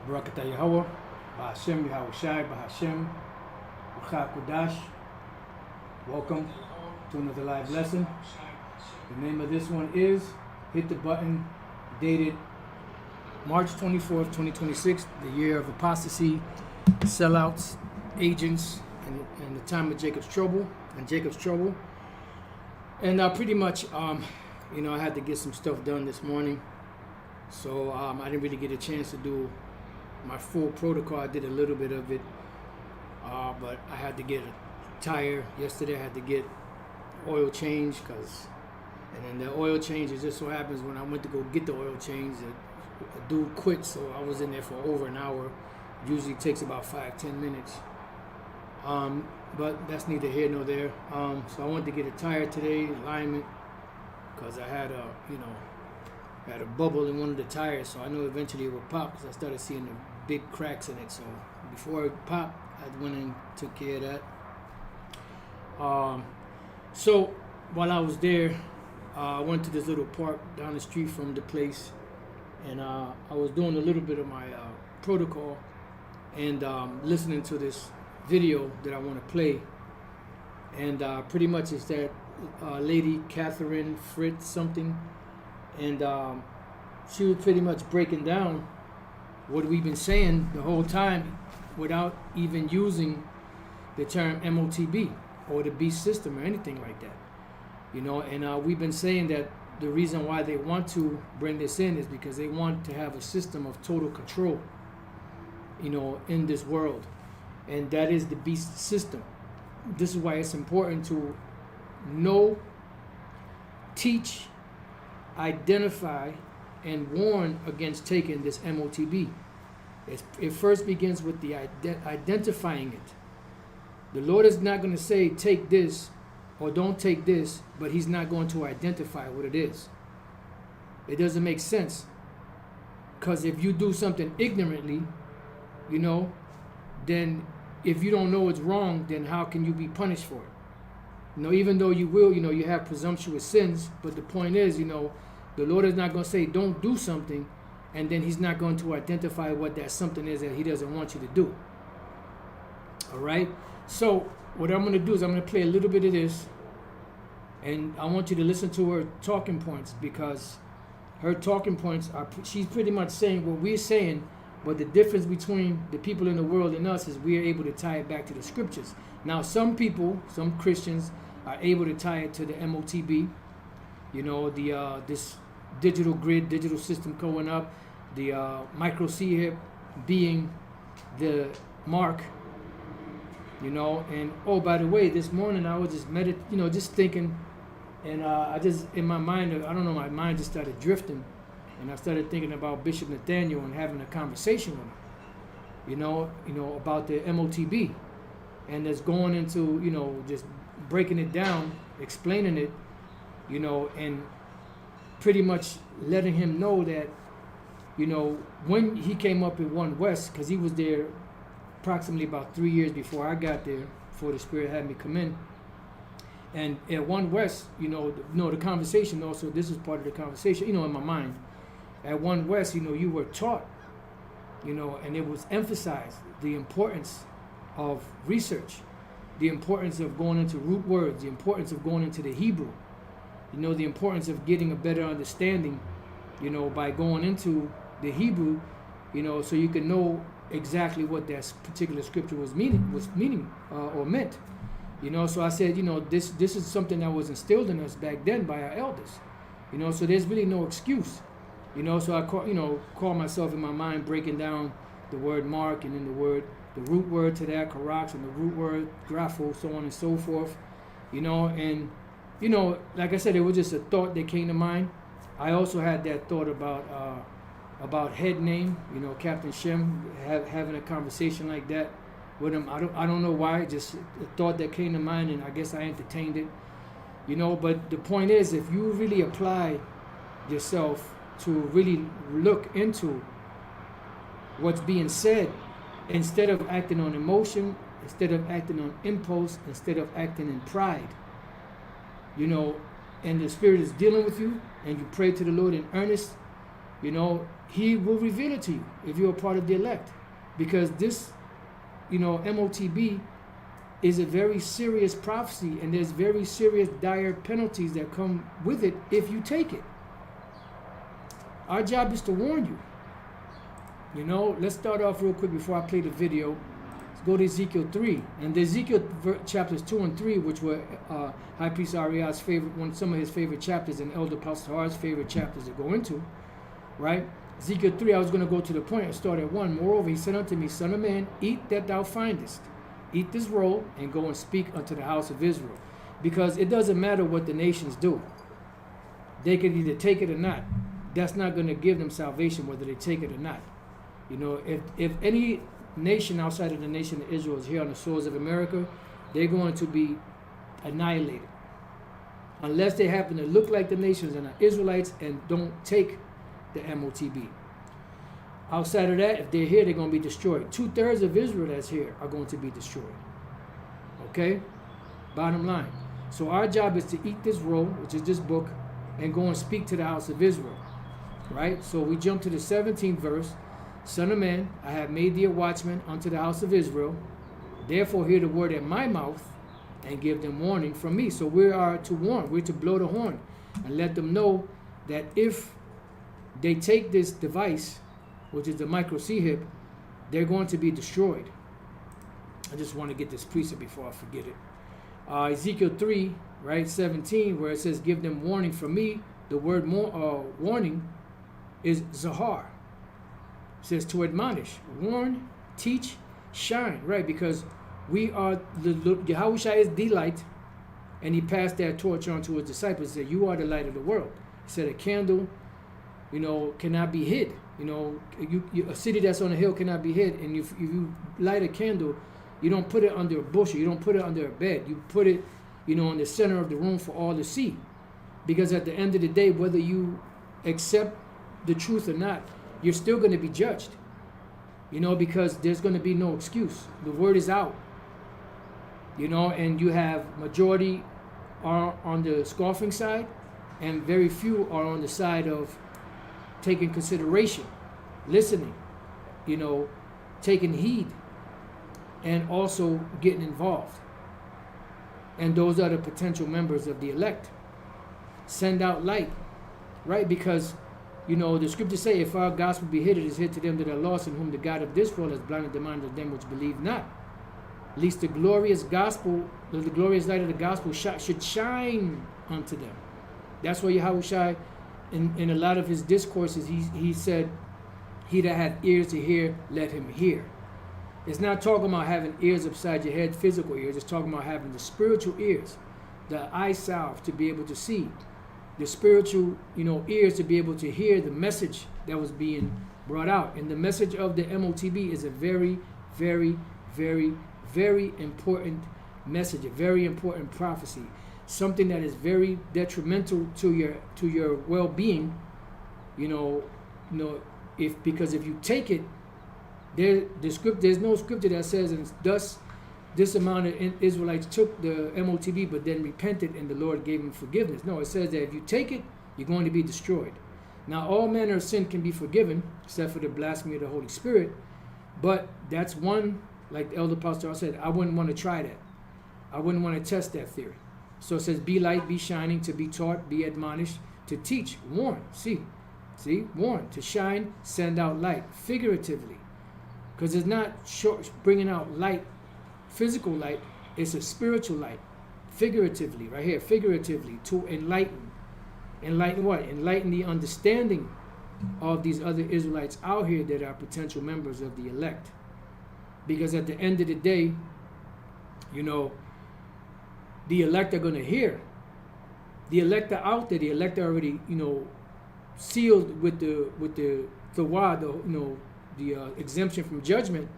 Barakatah Yahweh, Bahashem Yahweh Shai, Bahashem, B'chak Kudash. Welcome to another live lesson. The name of this one is Hit the Button, dated March 24th, 2026, the year of apostasy, sellouts, agents, and the time of Jacob's trouble, And pretty much, I had to get some stuff done this morning. So I didn't really get a chance to do my full protocol. I did a little bit of it, but I had to get a tire. Yesterday I had to get oil change, and then the oil change, it just so happens when I went to go get the oil change, a dude quit, so I was in there for over an hour. It usually takes about 5-10 minutes. But that's neither here nor there. So I went to get a tire today, alignment, because I had a bubble in one of the tires, so I know eventually it would pop, because I started seeing the big cracks in it. So before it popped, I went and took care of that. So while I was there, I went to this little park down the street from the place, and I was doing a little bit of my protocol and listening to this video that I want to play. And pretty much it's that lady Catherine Fritz something, and she was pretty much breaking down what we've been saying the whole time without even using the term MOTB or the beast system or anything like that. And we've been saying that the reason why they want to bring this in is because they want to have a system of total control, in this world. And that is the beast system. This is why it's important to know, teach, identify, and warn against taking this MOTB. It first begins with the identifying it. The Lord is not going to say take this or don't take this, but he's not going to identify what it is. It doesn't make sense, because if you do something ignorantly, then if you don't know it's wrong, then how can you be punished for it? Even though you will, you have presumptuous sins, but the point is, the Lord is not going to say don't do something, and then he's not going to identify what that something is that he doesn't want you to do. All right? So what I'm going to do is I'm going to play a little bit of this, and I want you to listen to her talking points, because her talking points she's pretty much saying what we're saying, but the difference between the people in the world and us is we are able to tie it back to the scriptures. Now, some people, some Christians, are able to tie it to the MOTB, this digital grid, digital system going up, the micro C hip being the mark, and oh, by the way, this morning I was just just thinking, and I just, in my mind, I don't know, my mind just started drifting. And I started thinking about Bishop Nathaniel and having a conversation with him, about the MOTB. And that's going into, just breaking it down, explaining it, and pretty much letting him know that, when he came up in One West, because he was there approximately about 3 years before I got there, before the Spirit had me come in. And at One West, the conversation also, this is part of the conversation, in my mind. At One West, you were taught, and it was emphasized the importance of research, the importance of going into root words, the importance of going into the Hebrew, the importance of getting a better understanding, by going into the Hebrew, so you can know exactly what that particular scripture was meaning or meant. So I said, this is something that was instilled in us back then by our elders, so there's really no excuse. So I call myself in my mind breaking down the word mark, and then the root word to that, karax, and the root word, grapho, so on and so forth, and, like I said, it was just a thought that came to mind. I also had that thought about head name, Captain Shem, having a conversation like that with him. I don't know why, just a thought that came to mind, and I guess I entertained it, but the point is, if you really apply yourself to really look into what's being said, instead of acting on emotion instead of acting on impulse, instead of acting in pride. You know, and the Spirit is dealing with you, and you pray to the Lord in earnest, you know, He will reveal it to you if you're a part of the elect. Because this, you know, MOTB is a very serious prophecy, and there's very serious dire penalties that come with it if you take it. Our job is to warn you. You know, let's start off real quick before I play the video. Let's go to Ezekiel 3. And the Ezekiel chapters 2 and 3, which were High Priest Ariah's favorite, some of his favorite chapters, and Elder Pastor Har's favorite chapters to go into, right? Ezekiel 3, I was going to go to the point and start at 1. Moreover, he said unto me, Son of man, eat that thou findest. Eat this roll and go and speak unto the house of Israel. Because it doesn't matter what the nations do. They can either take it or not. That's not going to give them salvation whether they take it or not. You know, if any nation outside of the nation of Israel is here on the shores of America, they're going to be annihilated. Unless they happen to look like the nations and are Israelites and don't take the MOTB. Outside of that, if they're here, they're going to be destroyed. 2/3 of Israel that's here are going to be destroyed. Okay? Bottom line. So our job is to eat this roll, which is this book, and go and speak to the house of Israel. Right? So we jump to the 17th verse. Son of man, I have made thee a watchman unto the house of Israel. Therefore hear the word at my mouth and give them warning from me. So we are to warn. We're to blow the horn and let them know that if they take this device, which is the micro C-hip, they're going to be destroyed. I just want to get this precept before I forget it. Ezekiel 3, right, 17, where it says, give them warning from me. The word warning is zahar. It says to admonish, warn, teach, shine, right? Because we are, Yahushua is the light, and he passed that torch on to his disciples. He said, you are the light of the world. He said, a candle, you know, cannot be hid. You know, a city that's on a hill cannot be hid. And if you light a candle, you don't put it under a bushel. You don't put it under a bed. You put it, you know, in the center of the room for all to see. Because at the end of the day, whether you accept the truth or not, you're still going to be judged. You know, because there's going to be no excuse. The word is out. You know, and you have majority are on the scoffing side, and very few are on the side of taking consideration, listening, you know, taking heed, and also getting involved. And those are the potential members of the elect. Send out light, right? Because, you know, the scriptures say, if our gospel be hid, it is hid to them that are lost, in whom the God of this world has blinded the mind of them which believe not. At least the glorious gospel, the glorious light of the gospel should shine unto them. That's why Yahushua, in a lot of his discourses, he said, he that hath ears to hear, let him hear. It's not talking about having ears upside your head, physical ears. It's talking about having the spiritual ears, the eye salve to be able to see, the spiritual, you know, ears to be able to hear the message that was being brought out. And the message of the MOTB is a very, very, very, very important message, a very important prophecy, something that is very detrimental to your well-being. Because if you take it, there's no scripture that says, and thus this amount of Israelites took the MOTB but then repented and the Lord gave them forgiveness. No, it says that if you take it, you're going to be destroyed. Now all manner of sin can be forgiven except for the blasphemy of the Holy Spirit, but that's one, like the Elder Pastor said, I wouldn't want to try that. I wouldn't want to test that theory. So it says, be light, be shining, to be taught, be admonished, to teach, warn. See, warn, to shine, send out light, figuratively. Because it's not bringing out light, physical light, it's a spiritual light, figuratively, right here, figuratively, to enlighten. Enlighten what? Enlighten the understanding of these other Israelites out here that are potential members of the elect. Because at the end of the day, you know, the elect are going to hear. The elect are out there. The elect are already, you know, sealed with the Tawah, the exemption from judgment,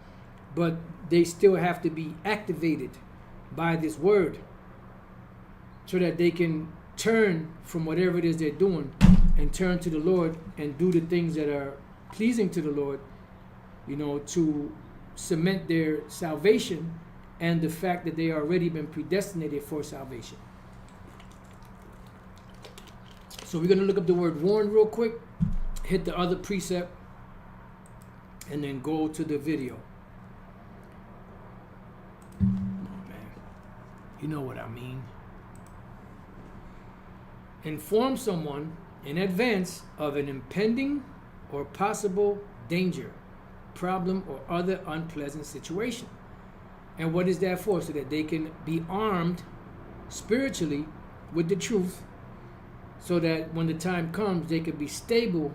but they still have to be activated by this word so that they can turn from whatever it is they're doing and turn to the Lord and do the things that are pleasing to the Lord, you know, to cement their salvation and the fact that they already been predestinated for salvation. So we're going to look up the word warn real quick, hit the other precept, and then go to the video. Oh, man. You know what I mean. Inform someone in advance of an impending or possible danger, problem, or other unpleasant situation. And what is that for? So that they can be armed spiritually with the truth, so that when the time comes, they can be stable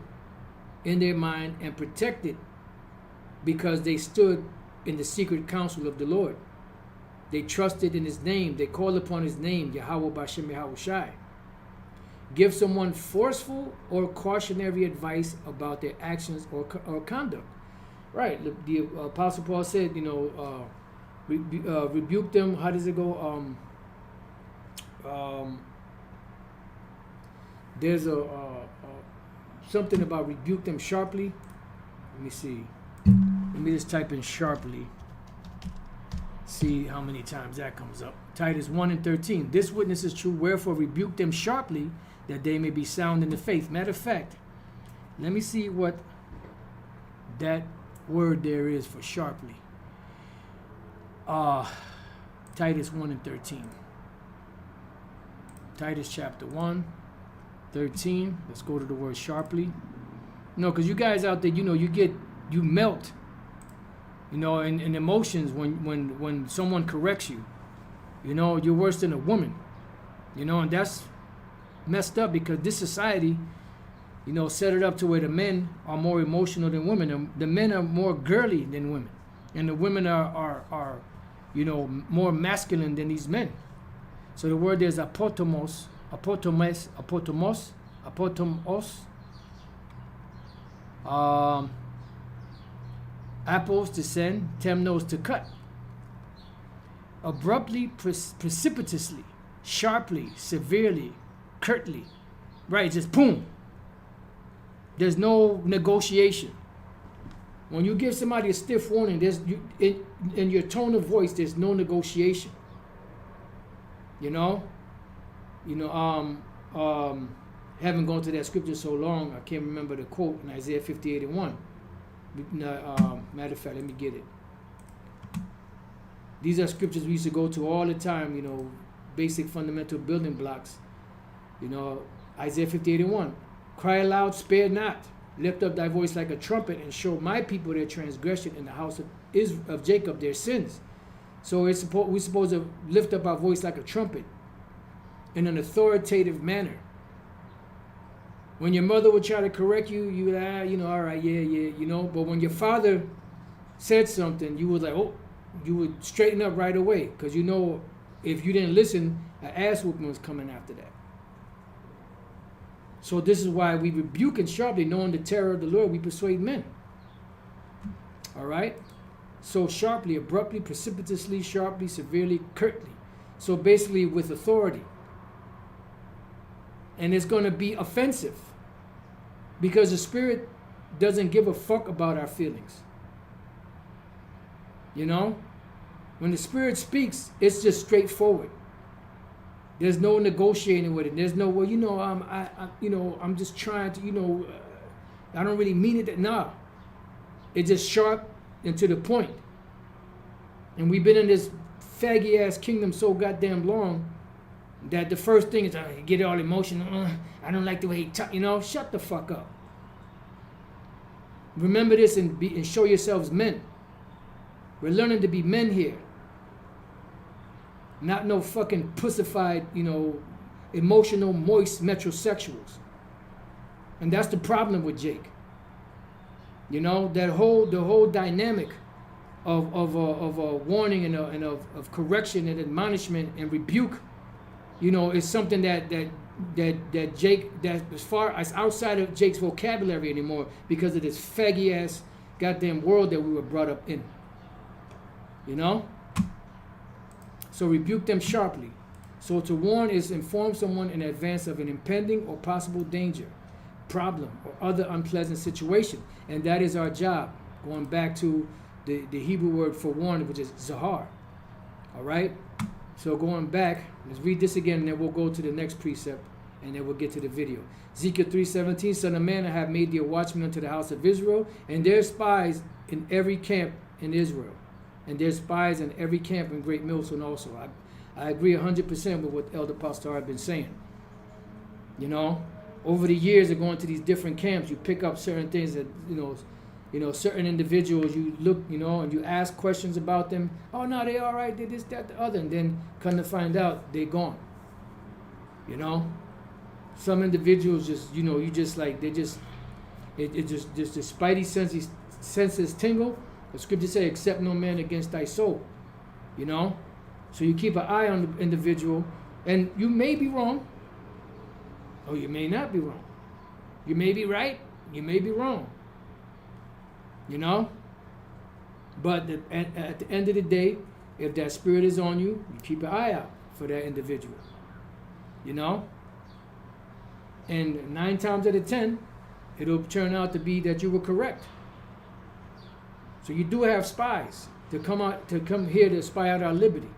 in their mind and protected because they stood in the secret counsel of the Lord. They trusted in His name. They called upon His name, Yahweh Bashem Yahweh Shai. Give someone forceful or cautionary advice about their actions or conduct. Right. The Apostle Paul said, rebuke them. How does it go? There's something about rebuke them sharply. Let me see. Let me just type in sharply. See how many times that comes up. Titus 1:13. This witness is true, wherefore rebuke them sharply, that they may be sound in the faith. Matter of fact, let me see what that word there is for sharply. Titus 1:13. Titus chapter 1:13. Let's go to the word sharply. Because you guys out there, you melt, in emotions when someone corrects you. You're worse than a woman. And that's messed up because this society, set it up to where the men are more emotional than women. And the men are more girly than women. And the women are more masculine than these men. So the word is apotomos. Apples to send, temnos to cut. Abruptly, precipitously, sharply, severely, curtly. Right, just boom. There's no negotiation. When you give somebody a stiff warning, in your tone of voice, there's no negotiation. Haven't gone to that scripture so long, I can't remember the quote in Isaiah 58:1. Matter of fact, let me get it. These are scriptures we used to go to all the time, basic fundamental building blocks. Isaiah 58:1. Cry aloud, spare not. Lift up thy voice like a trumpet and show my people their transgression in the house of Jacob their sins. So we're supposed to lift up our voice like a trumpet in an authoritative manner. When your mother would try to correct you, you all right, yeah, but when your father said something, you was like, you would straighten up right away, because if you didn't listen, an ass whooping was coming after that. So this is why we rebuke and sharply, knowing the terror of the Lord, we persuade men. All right? So sharply, abruptly, precipitously, sharply, severely, curtly. So basically with authority. And it's going to be offensive, because the Spirit doesn't give a fuck about our feelings. When the Spirit speaks, it's just straightforward. There's no negotiating with it. There's no, I'm just trying to, I don't really mean it. Nah. It's just sharp and to the point. And we've been in this faggy ass kingdom so goddamn long that the first thing is, get all emotional. I don't like the way he talk. Shut the fuck up. Remember this and show yourselves men. We're learning to be men here. Not no fucking pussified, emotional, moist metrosexuals. And that's the problem with Jake. The whole dynamic of a warning and of correction and admonishment and rebuke, is something that Jake, that as far as outside of Jake's vocabulary anymore, because of this faggy ass goddamn world that we were brought up in. So rebuke them sharply. So to warn is inform someone in advance of an impending or possible danger, problem, or other unpleasant situation. And that is our job. Going back to the Hebrew word for warn, which is zahar. All right? So going back, let's read this again, and then we'll go to the next precept, and then we'll get to the video. Ezekiel 3:17, Son of man, I have made thee a watchman unto the house of Israel, and there's spies in every camp in Israel. And there's spies in every camp in Great Millstone also. I agree 100% with what Elder Pastor had been saying. You know, over the years of going to these different camps, you pick up certain things that, certain individuals, you look, and you ask questions about them. Oh, no, they all right, they this, that, the other. And then come to find out, they're gone. Some individuals just, you just like, they just, it just the spidey senses tingle. The scripture say, accept no man against thy soul. So you keep an eye on the individual, and you may be wrong, or you may not be wrong. You may be right, you may be wrong. But at the end of the day, if that spirit is on you, you keep an eye out for that individual. And 9 times out of 10, it'll turn out to be that you were correct. So you do have spies to come here to spy out our liberty.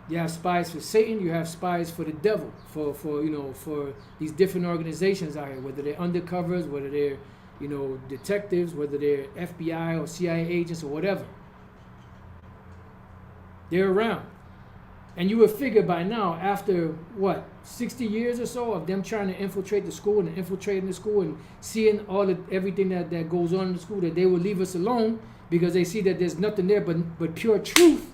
You have spies for Satan, you have spies for the devil, for these different organizations out here, whether they're undercovers, whether they're, detectives, whether they're FBI or CIA agents or whatever. They're around. And you would figure by now, after 60 years or so of them trying to infiltrate the school and infiltrating the school and seeing everything that goes on in the school, that they will leave us alone because they see that there's nothing there but pure truth.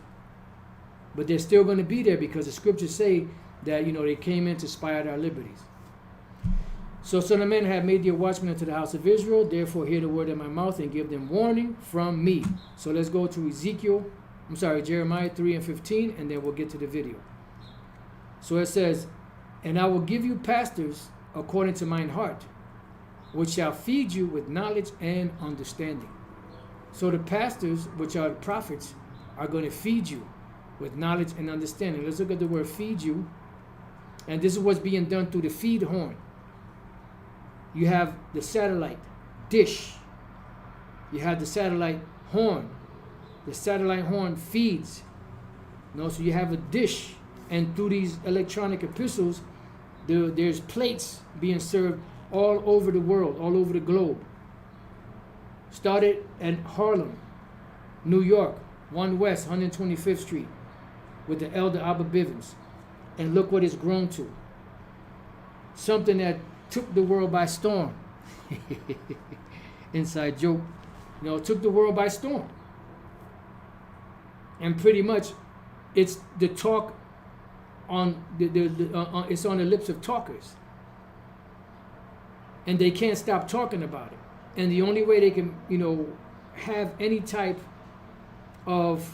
But they're still going to be there because the scriptures say that, they came in to spy out our liberties. So, Son of man, have made thee a watchman unto the house of Israel. Therefore, hear the word of my mouth and give them warning from me. So let's go to Jeremiah 3:15, and then we'll get to the video. So it says, and I will give you pastors according to mine heart, which shall feed you with knowledge and understanding. So the pastors, which are the prophets, are going to feed you with knowledge and understanding. Let's look at the word feed you. And this is what's being done through the feed horn. You have the satellite dish. You have the satellite horn. The satellite horn feeds. So you have a dish. And through these electronic epistles, there's plates being served all over the world, all over the globe. Started at Harlem, New York, 1 West, 125th Street, with the elder Abba Bivens. And look what it's grown to. Something that took the world by storm. Inside joke. Took the world by storm. And pretty much, it's the talk on it's on the lips of talkers. And they can't stop talking about it. And the only way they can, have any type of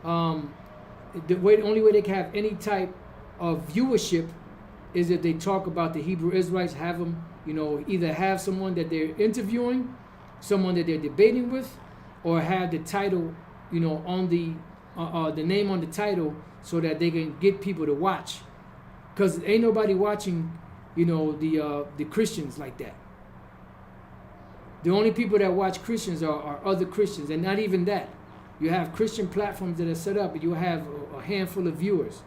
only way they can have any type of viewership is if they talk about the Hebrew Israelites, have them, either have someone that they're interviewing, someone that they're debating with, or have the title, on the name on the title, so that they can get people to watch. Because ain't nobody watching, the Christians like that. The only people that watch Christians are other Christians, and not even that. You have Christian platforms that are set up, and you have a handful of viewers.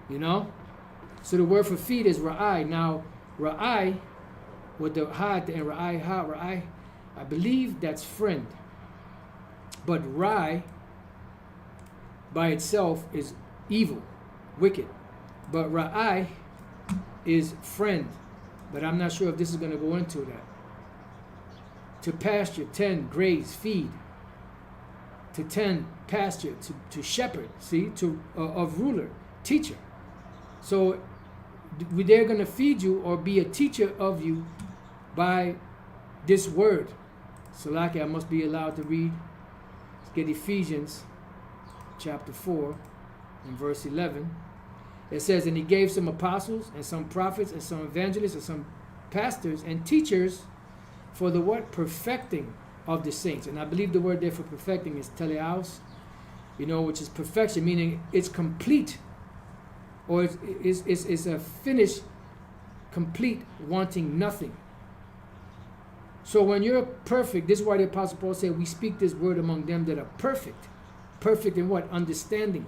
So the word for feed is ra'ai. Now, ra'ai, with the ha at the end, ra'ai, I believe that's friend. But rai, by itself, is evil, wicked. But ra'ai is friend. But I'm not sure if this is going to go into that. To pasture, tend, graze, feed. To tend, pasture, to shepherd, of ruler, teacher. So they're going to feed you or be a teacher of you by this word. Salaki, I must be allowed to read. Let's get Ephesians chapter 4 and verse 11. It says, and he gave some apostles and some prophets and some evangelists and some pastors and teachers for the what? Perfecting of the saints. And I believe the word there for perfecting is teleos, which is perfection, meaning it's complete, or it's a finished, complete, wanting nothing. So when you're perfect, this is why the Apostle Paul said, we speak this word among them that are perfect. perfect in what? Understanding.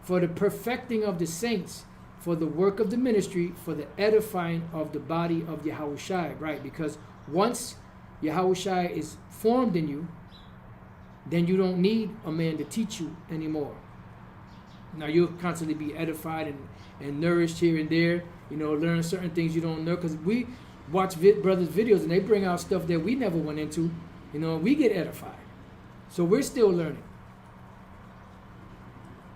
For the perfecting of the saints, for the work of the ministry, for the edifying of the body of Yahushua, right? Because once Yahushua is formed in you, then you don't need a man to teach you anymore. Now you'll constantly be edified and nourished here and there, learn certain things you don't know, because we watch brothers' videos and they bring out stuff that we never went into, we get edified. So we're still learning.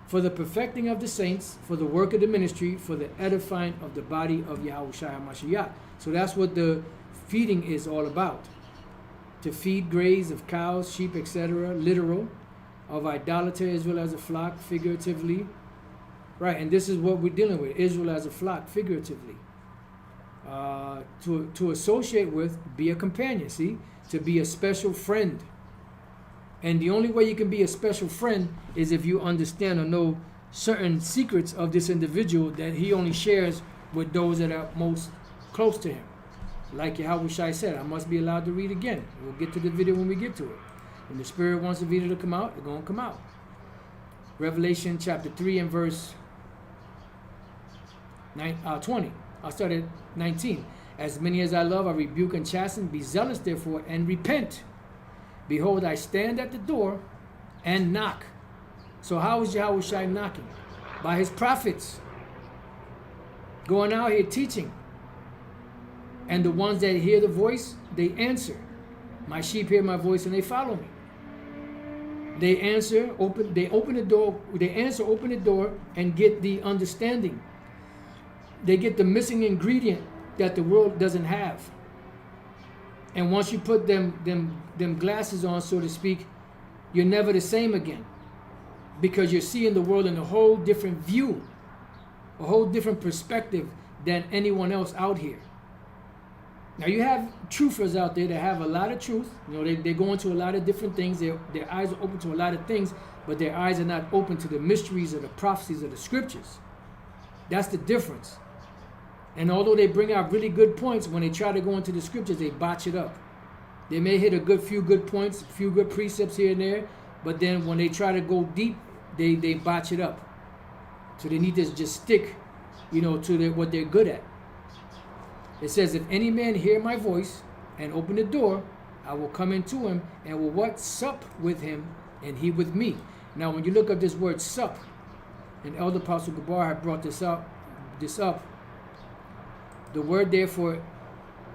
For the perfecting of the saints, for the work of the ministry, for the edifying of the body of Yahushua HaMashiach. So that's what the feeding is all about. To feed graze of cows, sheep, etc., literal, of idolater, Israel as a flock, figuratively. Right, and this is what we're dealing with, Israel as a flock, figuratively. To associate with, be a companion, see? To be a special friend. And the only way you can be a special friend is if you understand or know certain secrets of this individual that he only shares with those that are most close to him. Like Yahushua said, I must be allowed to read again. We'll get to the video when we get to it. When the Spirit wants the video to come out, it's going to come out. Revelation chapter 3 and verse 20. I'll start at 19. As many as I love, I rebuke and chasten. Be zealous, therefore, and repent. Behold, I stand at the door and knock. So how is Yahushua knocking? By his prophets. Going out here teaching. And the ones that hear the voice, they answer. My sheep hear my voice and they follow me. They answer, open the door, they answer, open the door, and get the understanding. They get the missing ingredient that the world doesn't have. And once you put them glasses on, so to speak, you're never the same again. Because you're seeing the world in a whole different view, a whole different perspective than anyone else out here. Now you have truthers out there that have a lot of truth. They go into a lot of different things. Their eyes are open to a lot of things, but their eyes are not open to the mysteries of the prophecies of the scriptures. That's the difference. And although they bring out really good points, when they try to go into the scriptures, they botch it up. They may hit a few good points, a few good precepts here and there, but then when they try to go deep, they botch it up. So they need to just stick, to what they're good at. It says, if any man hear my voice and open the door, I will come into him and will what? Sup with him and he with me. Now, when you look up this word sup, and Elder Apostle Gabar had brought this up, the word there for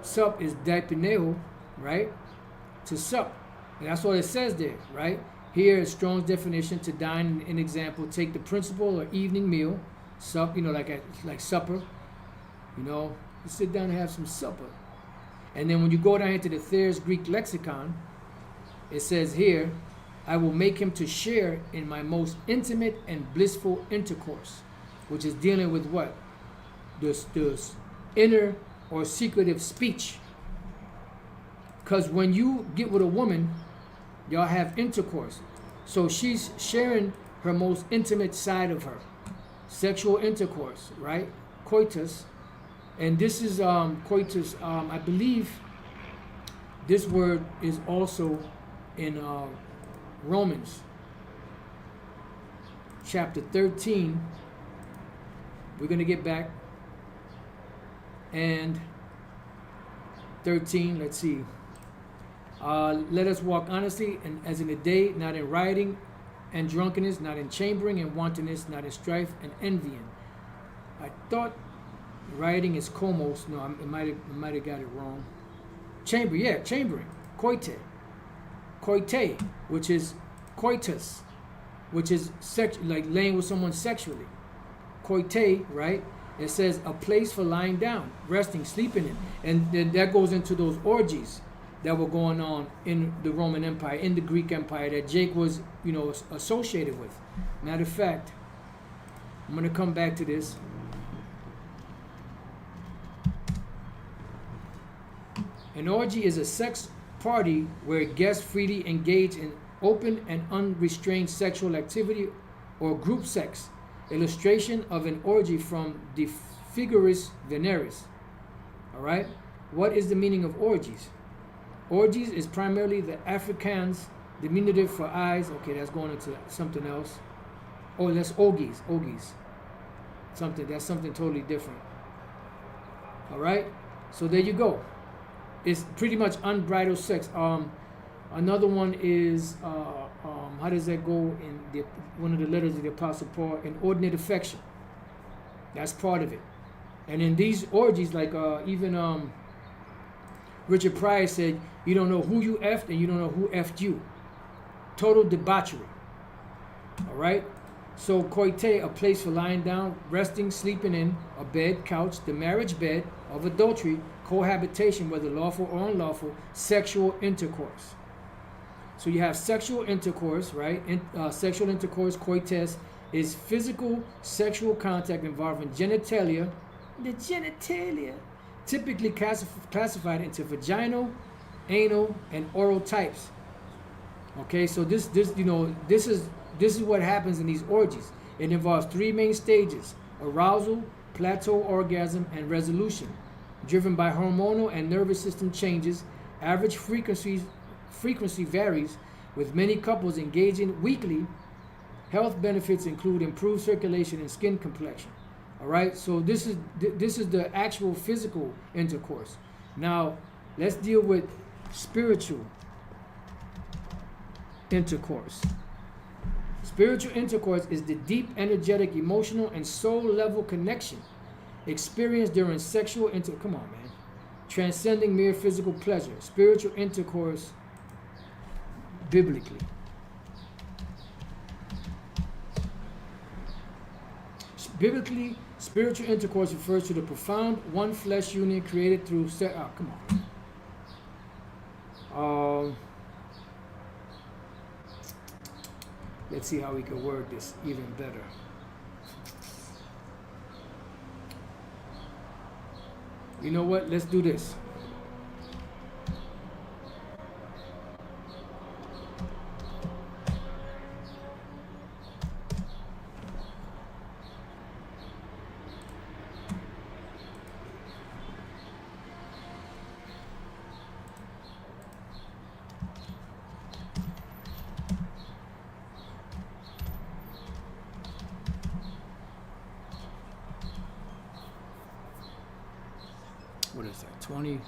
sup is daipinehu, right? To sup. And that's what it says there, right? Here is Strong's definition: to dine, an example, take the principal or evening meal, sup, like supper, you sit down and have some supper. And then when you go down into the Thayer's Greek lexicon, it says here, I will make him to share in my most intimate and blissful intercourse, which is dealing with what? The inner or secretive speech. Because when you get with a woman, y'all have intercourse. So she's sharing her most intimate side of her. Sexual intercourse, right? Coitus. And this is coitus, I believe this word is also in Romans chapter 13. We're going to get back. And 13, let's see. Let us walk honestly, and as in the day, not in rioting and drunkenness, not in chambering and wantonness, not in strife and envying. I thought rioting is komos. No, I might have got it wrong. Chambering. Koite, which is coitus, which is like laying with someone sexually. Koite, right? It says a place for lying down, resting, sleeping in. And then that goes into those orgies that were going on in the Roman Empire, in the Greek Empire, that Jake was, associated with. Matter of fact, I'm going to come back to this. An orgy is a sex party where guests freely engage in open and unrestrained sexual activity or group sex. Illustration of an orgy from De Figuris Veneris. All right? What is the meaning of orgies? Orgies is primarily the Afrikaans Diminutive for eyes. Okay, that's going into something else. Oh, that's ogies. Ogies. That's something totally different. All right. So there you go. It's pretty much unbridled sex. Another one is how does that go in one of the letters of the Apostle Paul? Inordinate affection. That's part of it. And in these orgies, like even Richard Pryor said, you don't know who you effed and you don't know who effed you. Total debauchery. All right. So koite, a place for lying down, resting, sleeping in, a bed, couch, the marriage bed of adultery, cohabitation, whether lawful or unlawful, sexual intercourse. So you have sexual intercourse, right? Sexual intercourse, koites, is physical sexual contact involving genitalia, the genitalia, typically classified into vaginal, anal, and oral types. Okay, so this is what happens in these orgies. It involves three main stages: arousal, plateau orgasm, and resolution, driven by hormonal and nervous system changes. Average frequency varies, with many couples engaging weekly. Health benefits include improved circulation and skin complexion. All right, so this is the actual physical intercourse. Now, let's deal with spiritual intercourse. Spiritual intercourse is the deep, energetic, emotional, and soul-level connection experienced during sexual come on, man. Transcending mere physical pleasure. Spiritual intercourse, biblically. Biblically, spiritual intercourse refers to the profound one-flesh union created through come on. Let's see how we can word this even better. You know what? Let's do this. What is that? 20.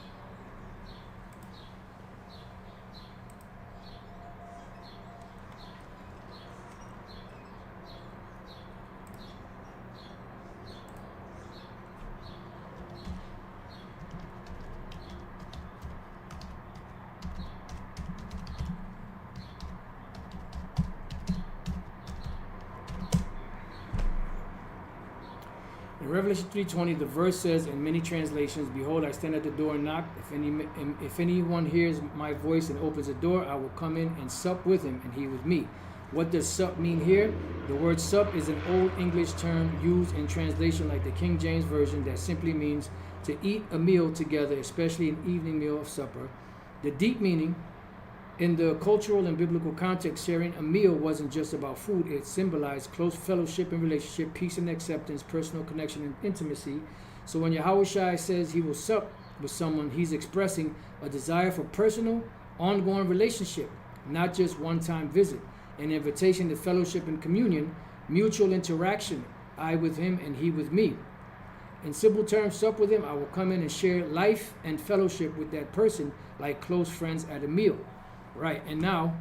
In Revelation 3:20, the verse says in many translations, "Behold, I stand at the door and knock. If anyone hears my voice and opens the door, I will come in and sup with him, and he with me." What does sup mean here? The word sup is an Old English term used in translation like the King James Version that simply means to eat a meal together, especially an evening meal of supper. The deep meaning in the cultural and biblical context, sharing a meal wasn't just about food. It symbolized close fellowship and relationship, peace and acceptance, personal connection and intimacy. So when Yahushua says he will sup with someone, he's expressing a desire for personal, ongoing relationship, not just one-time visit. An invitation to fellowship and communion, mutual interaction, I with him and he with me. In simple terms, sup with him, I will come in and share life and fellowship with that person like close friends at a meal. Right, and now,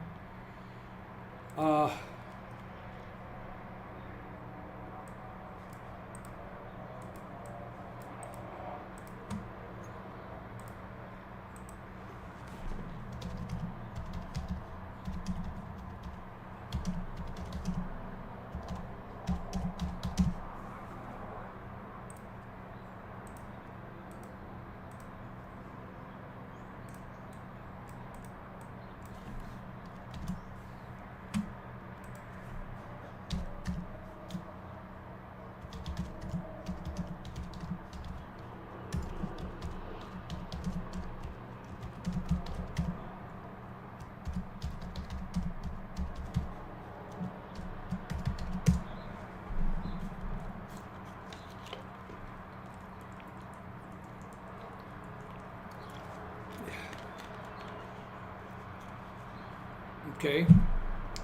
Okay.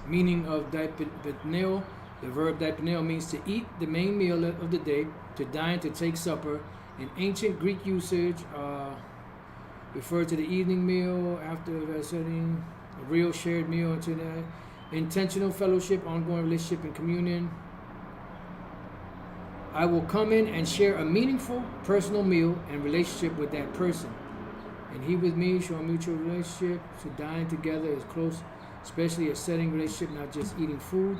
Meaning of dipeneo, the verb dipeneo means to eat the main meal of the day, to dine, to take supper. In ancient Greek usage, referred to the evening meal after the setting, a real shared meal to that. Intentional fellowship, ongoing relationship and communion. I will come in and share a meaningful personal meal and relationship with that person. And he with me, show a mutual relationship, to dine together is close, especially a setting relationship, not just eating food.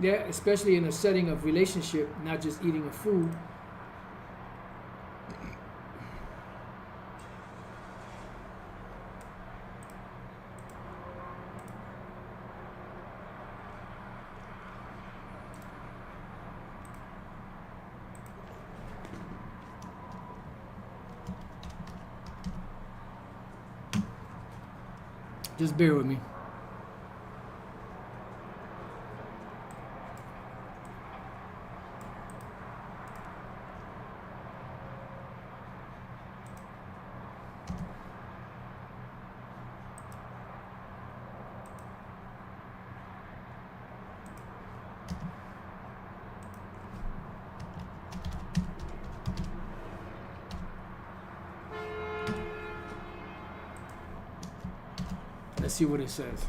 Yeah, especially in a setting of relationship, not just eating a food. Just bear with me. Let's see what it says.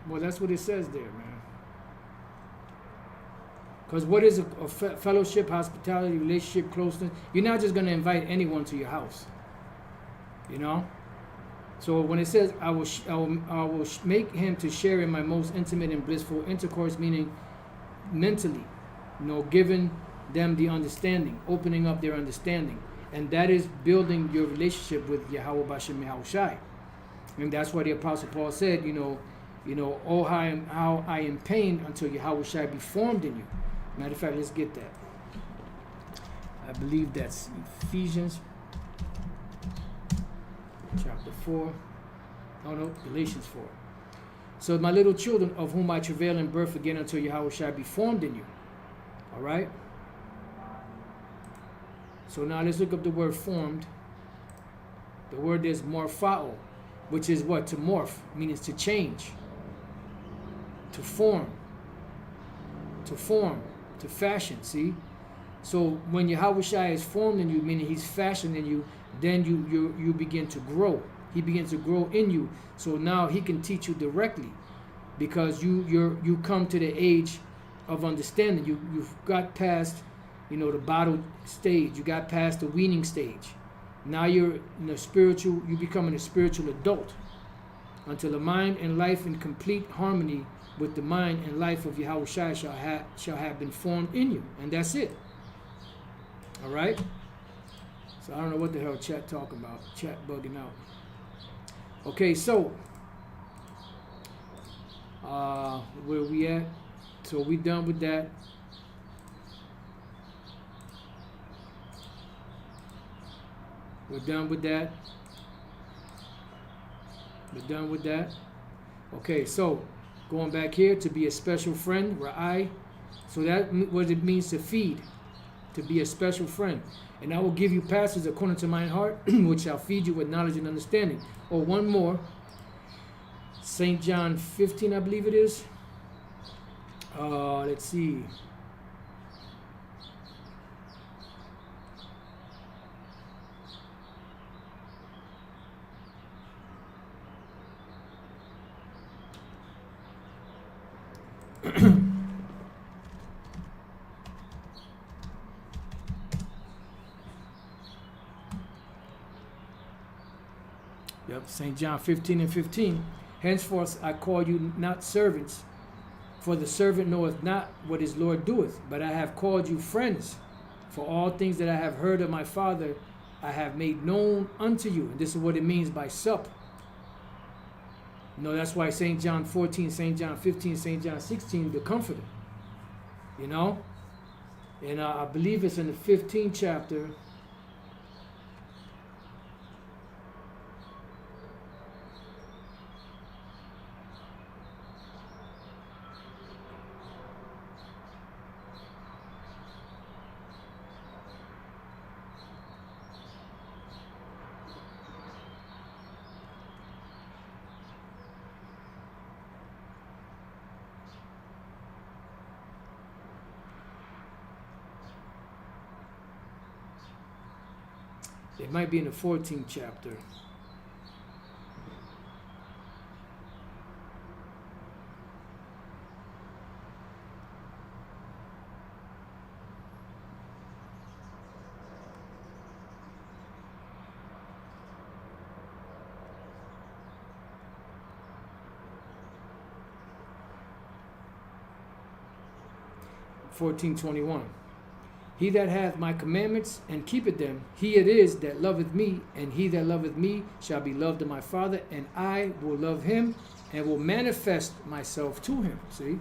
Well, that's what it says there, man. Because what is a fellowship, hospitality, relationship, closeness? You're not just going to invite anyone to your house. You know? So when it says, I will make him to share in my most intimate and blissful intercourse, meaning mentally, giving them the understanding, opening up their understanding. And that is building your relationship with Yahweh Bashem Yahushai. And that's why the Apostle Paul said, oh, how I am pained until Yahushai be formed in you. Matter of fact, let's get that. I believe that's Ephesians chapter 4. Oh no, Galatians 4. So my little children, of whom I travail in birth again until Yahushai be formed in you. All right? So now let's look up the word formed. The word is morphao, which is what? To morph, means to change, to form, to fashion, see? So when Yahushua is formed in you, meaning he's fashioned in you, then you begin to grow. He begins to grow in you. So now he can teach you directly because you come to the age of understanding. You've got past the bottle stage. You got past the weaning stage. Now you're in a spiritual, you becoming a spiritual adult until the mind and life in complete harmony with the mind and life of Yahushua shall have been formed in you. And that's it. All right? So I don't know what the hell chat talking about. Chat bugging out. Okay, so where we at? So we done with that. We're done with that. We're done with that. Okay, so going back here, to be a special friend, Ra'ai. So that what it means to feed, to be a special friend. And I will give you passages according to mine heart, which shall feed you with knowledge and understanding. Or one more, St. John 15, I believe it is. Let's see. Yep, St. John 15 and 15. Henceforth I call you not servants, for the servant knoweth not what his Lord doeth, but I have called you friends. For all things that I have heard of my Father, I have made known unto you. And this is what it means by sup. That's why St. John 14, St. John 15, St. John 16, the Comforter. And I believe it's in the 15th chapter. It might be in the 14th chapter. (14:21). He that hath my commandments and keepeth them, he it is that loveth me, and he that loveth me shall be loved of my Father, and I will love him and will manifest myself to him. See?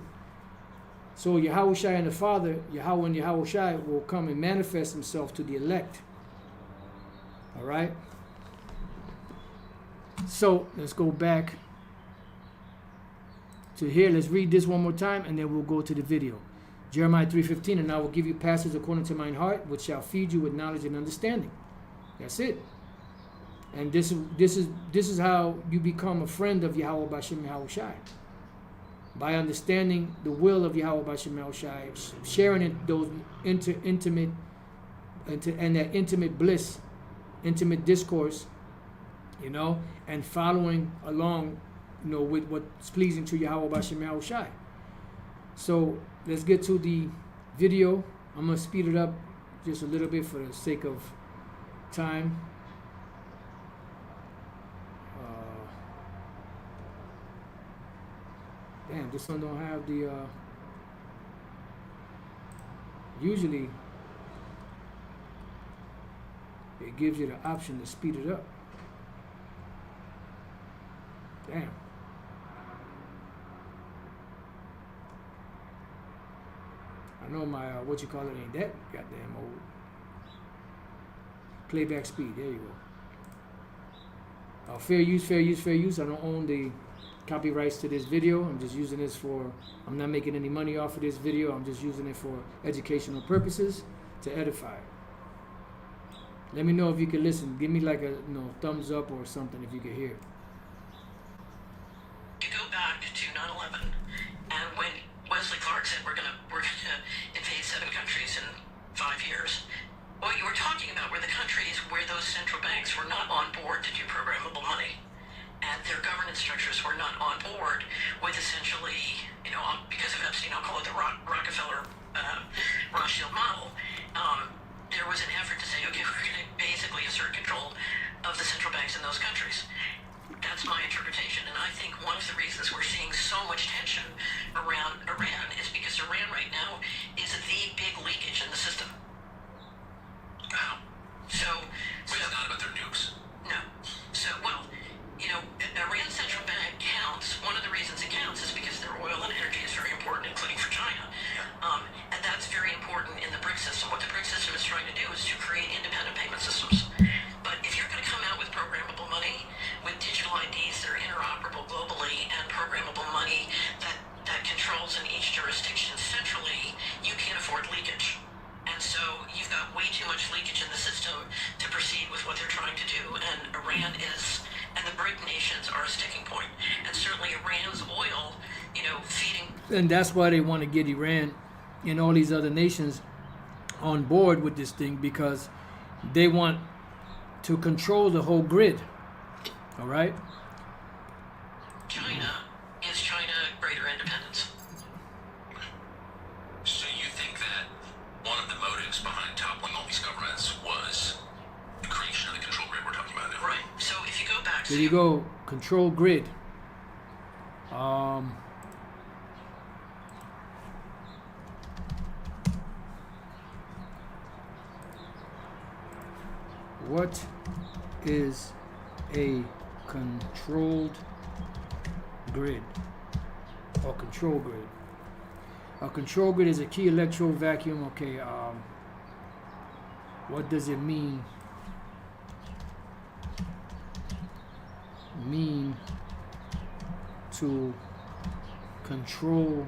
So Yahushua and the Father, Yahweh and Yahushua, will come and manifest himself to the elect. All right? So let's go back to here. Let's read this one more time, and then we'll go to the video. Jeremiah 3:15, and I will give you pastors according to mine heart, which shall feed you with knowledge and understanding. That's it. And this is how you become a friend of Yahweh Bashem Yahushai. By understanding the will of Yahweh Bashem Yahushai, sharing those intimate bliss, intimate discourse, and following along, with what's pleasing to Yahweh Bashem Yahushai. So let's get to the video. I'm going to speed it up just a little bit for the sake of time. Damn, this one don't have the... usually, it gives you the option to speed it up. Damn. I know my, ain't that goddamn old. Playback speed, there you go. Fair use, fair use, fair use. I don't own the copyrights to this video. I'm just using this I'm not making any money off of this video. I'm just using it for educational purposes to edify. Let me know if you can listen. Give me like a thumbs up or something if you can hear. You go back to 9/11, and when Wesley Clark said we're gonna invade 7 countries in 5 years. What you were talking about were the countries where those central banks were not on board to do programmable money, and their governance structures were not on board with essentially, because of Epstein, I'll call it the Rockefeller Rothschild model. There was an effort to say, okay, we're going to basically assert control of the central banks in those countries. That's my interpretation, and I think one of the reasons we're seeing so much tension around Iran is because Iran right now is the big leakage in the system. So it's not about their nukes. No. So, Iran's central bank counts. One of the reasons it counts is because their oil and energy is very important, including for China. And that's very important in the BRIC system. What the BRIC system is trying to do is to create independent payment systems. But if you're going to come out with programmable money, with digital IDs that are interoperable globally, and programmable money that controls in each jurisdiction centrally, you can't afford leakage. And so you've got way too much leakage in the system to proceed with what they're trying to do. And Iran and the BRIC nations are a sticking point. And certainly Iran's oil, feeding. And that's why they want to get Iran and all these other nations on board with this thing, because they want to control the whole grid. All right? Is China greater independence? So you think that one of the motives behind toppling all these governments was the creation of the control grid we're talking about now? Right. So if you go back to... There you go. Control grid. What is a controlled grid or control grid? A control grid is a key electro vacuum. Okay, what does it mean? To control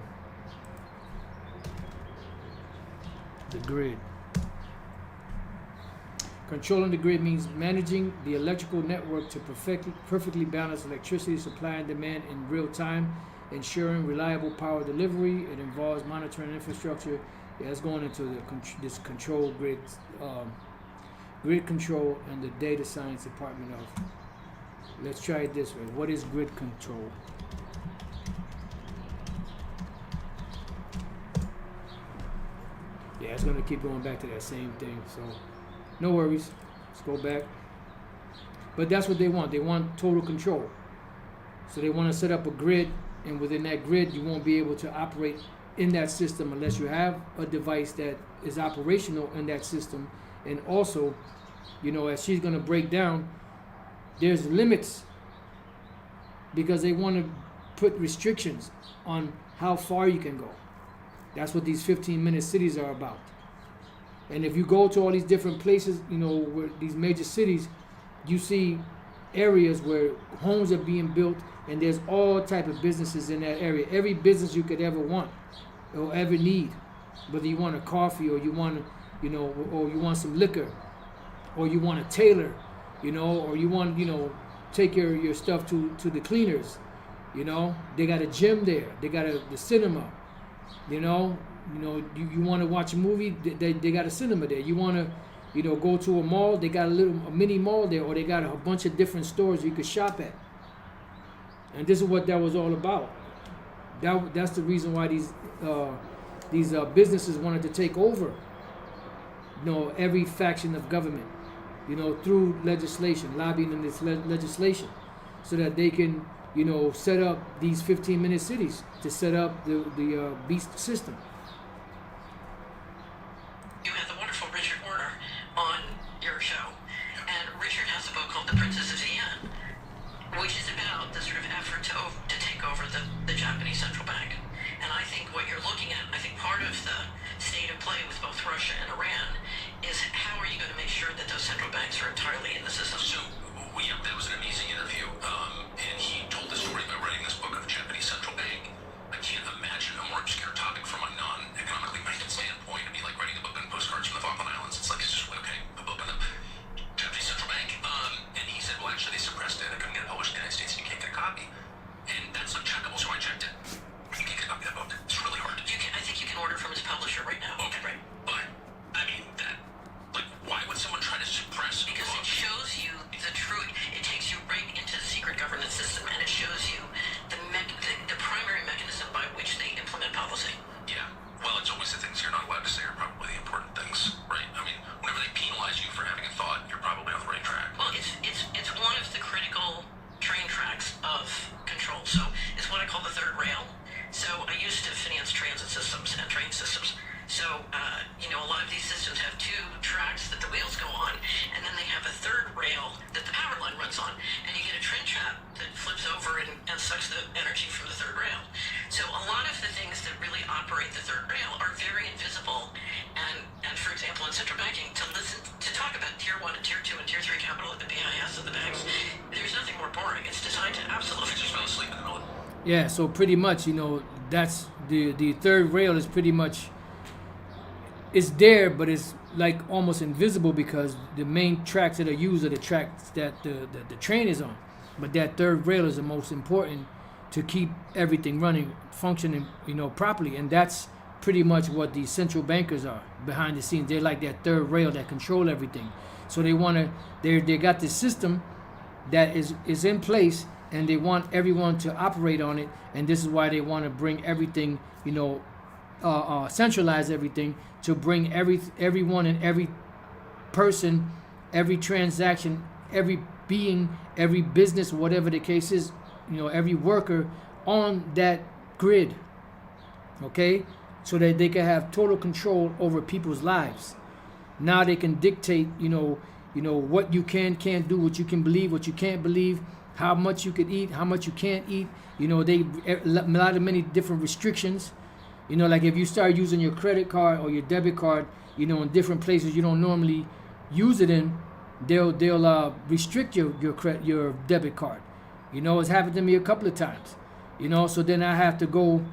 the grid. Controlling the grid means managing the electrical network to perfectly balance electricity supply and demand in real time, ensuring reliable power delivery. It involves monitoring infrastructure. Yeah, it's going into this control grid Grid control and the data science department of. Let's try it this way. What is grid control? Yeah, it's gonna keep going back to that same thing. So no worries. Let's go back. But that's what they want. They want total control. So they want to set up a grid, and within that grid, you won't be able to operate in that system unless you have a device that is operational in that system. And also, you know, as she's gonna break down, there's limits because they want to put restrictions on how far you can go. That's what these 15-minute cities are about. And if you go to all these different places, you know, where these major cities, you see areas where homes are being built, and there's all type of businesses in that area. Every business you could ever want or ever need, whether you want a coffee or you want, you know, or you want some liquor, or you want a tailor, you know, or you want, you know, take your stuff to the cleaners, you know. They got a gym there. They got the cinema, you know. You want to watch a movie, they got a cinema there. You want to, you know, go to a mall, they got a mini mall there, or they got a bunch of different stores you could shop at. And this is what that was all about. That's the reason why these businesses wanted to take over, you know, every faction of government, you know, through legislation, lobbying in this legislation, so that they can, you know, set up these 15-minute cities to set up the beast system. You had the wonderful Richard Warner on your show, and Richard has a book called The Princess of Xi'an, which is about the sort of effort to take over the Japanese central bank. And I think what you're looking at, I think part of the state of play with both Russia and Iran is how are you going to make sure that those central banks are entirely in the system? So, that was an amazing interview, and he told the story about writing this book of the Japanese central bank. I can't imagine a more obscure topic from a non-economically minded standpoint. It'd be like writing a book on postcards from the Falkland Islands. It's like, it's just, okay, a book on the Japanese central bank. And he said, well, actually, they suppressed it. I couldn't get it published in the United States, and you can't get a copy. And that's uncheckable, so I checked it. You can't get a copy of that book. It's really hard. I think you can order from his publisher right now. Okay, Right. but, I mean, why would someone try to suppress a Because book? it shows you the truth. It takes you right into the secret governance system, and it shows you the primary mechanism by which they implement policy. Yeah, well, it's always the things you're not allowed to say are probably the important things, right? I mean, whenever they penalize you for having a thought, you're probably on the right track. Well, it's one of the critical train tracks of control. So it's what I call the third rail. So I used to finance transit systems and train systems. So, you know, a lot of these systems have two tracks that the wheels go on, and then they have a third rail that the power line runs on, and you get a train trap that flips over and sucks the energy from the third rail. So a lot of the things that really operate the third rail are very invisible, and for example, in central banking, to talk about tier 1 and tier 2 and tier 3 capital at the BIS and the banks, there's nothing more boring. It's designed to absolutely Just fell asleep in the middle of Yeah, so pretty much, you know, that's the third rail is pretty much, it's there, but it's like almost invisible because the main tracks that are used are the tracks that the train is on. But that third rail is the most important to keep everything running, functioning, you know, properly. And that's pretty much what the central bankers are behind the scenes. They're like that third rail that control everything. So they they got this system that is in place, and they want everyone to operate on it. And this is why they want to bring everything, you know, centralize everything, to bring everyone and every person, every transaction, every being, every business, whatever the case is, you know, every worker on that grid, okay, so that they can have total control over people's lives. Now they can dictate, you know what you can't do, what you can believe, what you can't believe, how much you can eat, how much you can't eat. You know, many different restrictions. You know, like if you start using your credit card or your debit card, you know, in different places you don't normally use it in, they'll restrict your debit card. You know, it's happened to me a couple of times. You know, so then I have to go.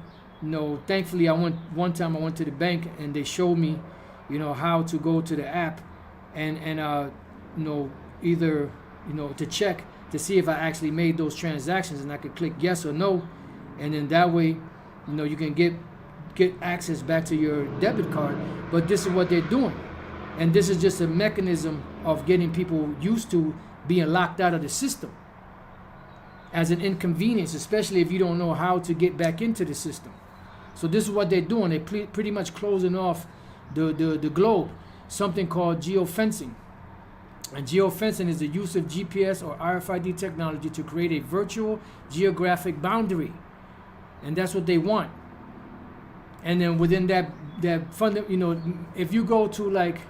You know, thankfully one time I went to the bank and they showed me, you know, how to go to the app and you know, either, you know, to check to see if I actually made those transactions, and I could click yes or no, and then that way, you know, you can get access back to your debit card. But this is what they're doing. And this is just a mechanism of getting people used to being locked out of the system as an inconvenience, especially if you don't know how to get back into the system. So this is what they're doing. They're pretty much closing off the globe, something called geofencing. And geofencing is the use of GPS or RFID technology to create a virtual geographic boundary. And that's what they want. And then within that if you go to, like,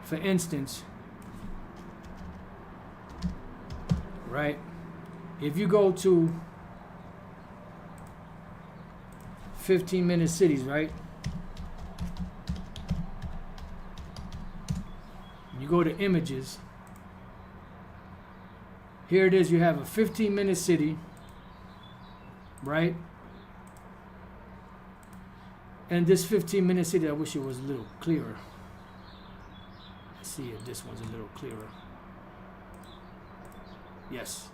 for instance, right, if you go to 15-minute cities, right, you go to images, here it is, you have a 15-minute city, right? And this 15-minute city, I wish it was a little clearer. Let's see if this one's a little clearer. Yes.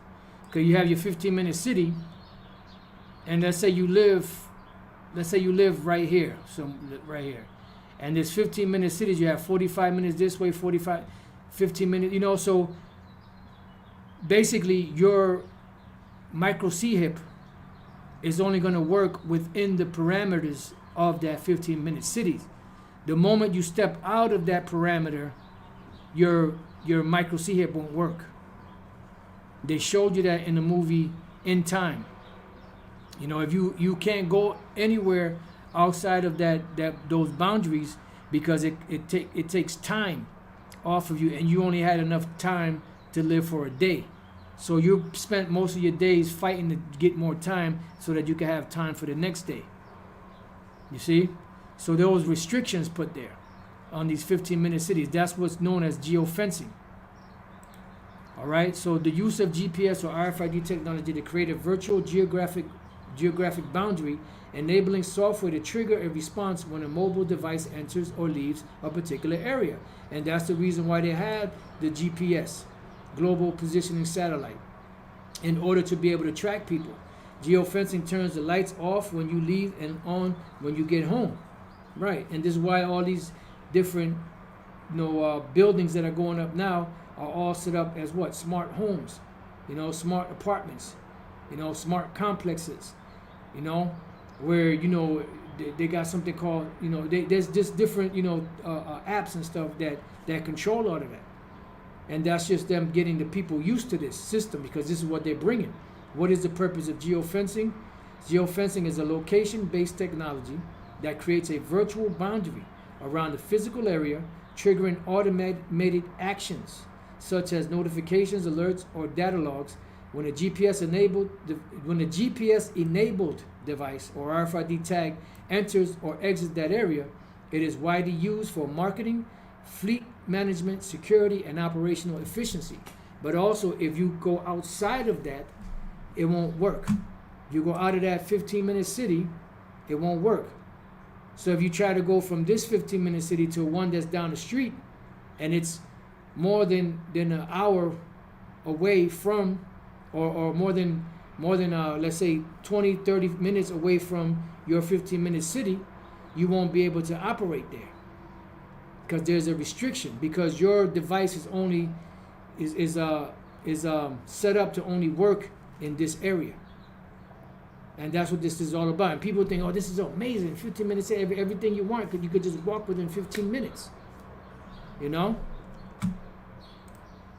Okay, you have your 15-minute city, and let's say you live right here, right here. And there's 15-minute cities, you have 45 minutes this way, 15 minutes, so basically your micro C-HIP is only going to work within the parameters of that 15-minute city. The moment you step out of that parameter, your micro C-HIP won't work. They showed you that in the movie In Time. If you can't go anywhere outside of those boundaries, because it takes time off of you, and you only had enough time to live for a day. So you spent most of your days fighting to get more time so that you can have time for the next day. You see? So there was restrictions put there on these 15-minute cities. That's what's known as geofencing. All right? So the use of GPS or RFID technology to create a virtual geographic boundary, enabling software to trigger a response when a mobile device enters or leaves a particular area. And that's the reason why they had the GPS, Global Positioning Satellite, in order to be able to track people. Geofencing turns the lights off when you leave and on when you get home. Right, and this is why all these different buildings that are going up now are all set up as what? Smart homes, smart apartments, smart complexes, where, they got something called, there's just different, apps and stuff that control all of that. And that's just them getting the people used to this system, because this is what they're bringing. What is the purpose of geofencing? Geofencing is a location-based technology that creates a virtual boundary around the physical area, triggering automated actions such as notifications, alerts, or data logs. When a GPS-enabled device or RFID tag enters or exits that area, it is widely used for marketing, fleet management, security, and operational efficiency. But also, if you go outside of that, it won't work. If you go out of that 15-minute city, it won't work. So if you try to go from this 15-minute city to one that's down the street, and it's more than an hour away from, or more than let's say 20-30 minutes away from your 15-minute city, you won't be able to operate there, because there's a restriction, because your device is only set up to only work in this area. And that's what this is all about. And people think, oh, this is amazing, 15 minutes, everything you want, because you could just walk within 15 minutes.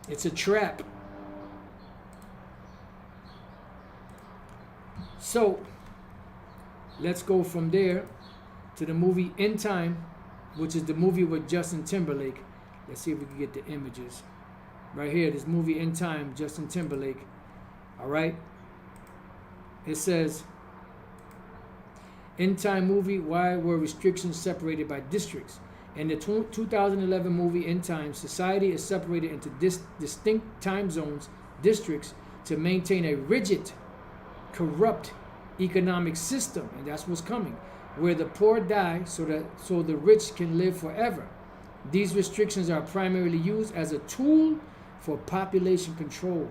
It's a trap. So let's go from there to the movie In Time, which is the movie with Justin Timberlake. Let's see if we can get the images. Right here, this movie In Time, Justin Timberlake. All right. It says, In Time movie, why were restrictions separated by districts? In the 2011 movie In Time, society is separated into distinct time zones, districts, to maintain a rigid, corrupt economic system, and that's what's coming, where the poor die so the rich can live forever. These restrictions are primarily used as a tool for population control,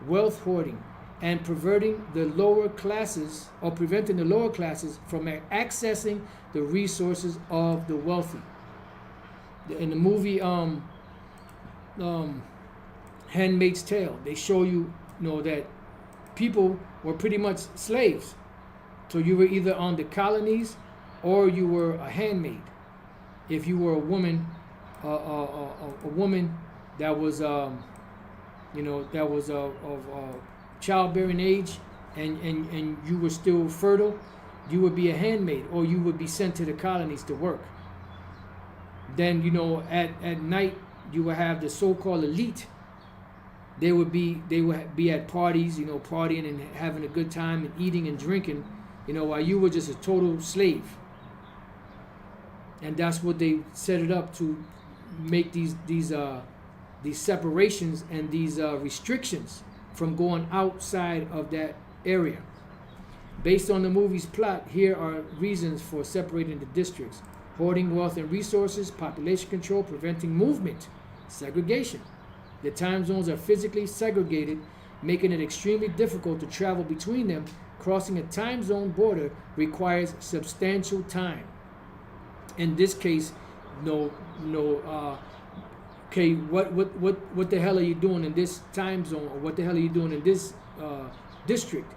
wealth hoarding, and preventing the lower classes from accessing the resources of the wealthy. in the movie Handmaid's Tale, they show you, that people were pretty much slaves. So you were either on the colonies or you were a handmaid. If you were a woman, a woman that was, that was of childbearing age, and you were still fertile, you would be a handmaid, or you would be sent to the colonies to work. Then, at night, you would have the so-called elite. They would be at parties, partying and having a good time and eating and drinking, while you were just a total slave. And that's what they set it up to make these separations and these restrictions from going outside of that area. Based on the movie's plot, here are reasons for separating the districts: hoarding wealth and resources, population control, preventing movement, segregation. The time zones are physically segregated, making it extremely difficult to travel between them. Crossing a time zone border requires substantial time. In this case, okay, what the hell are you doing in this time zone, or what the hell are you doing in this district?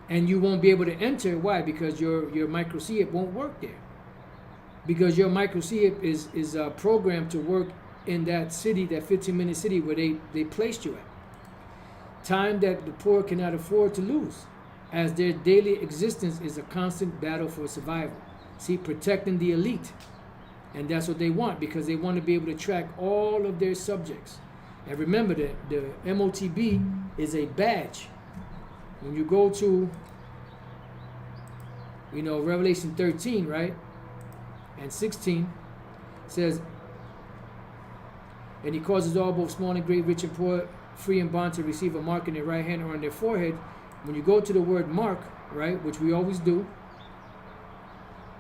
And you won't be able to enter. Why? Because your micro CHIP won't work there. Because your micro CHIP is programmed to work in that city, that 15-minute city where they placed you at. Time that the poor cannot afford to lose, as their daily existence is a constant battle for survival. See, protecting the elite. And that's what they want, because they want to be able to track all of their subjects. And remember that the MOTB is a badge. When you go to, Revelation 13, right? And 16 says, and he causes all, both small and great, rich and poor, free and bond, to receive a mark in their right hand or on their forehead. When you go to the word mark, right, which we always do,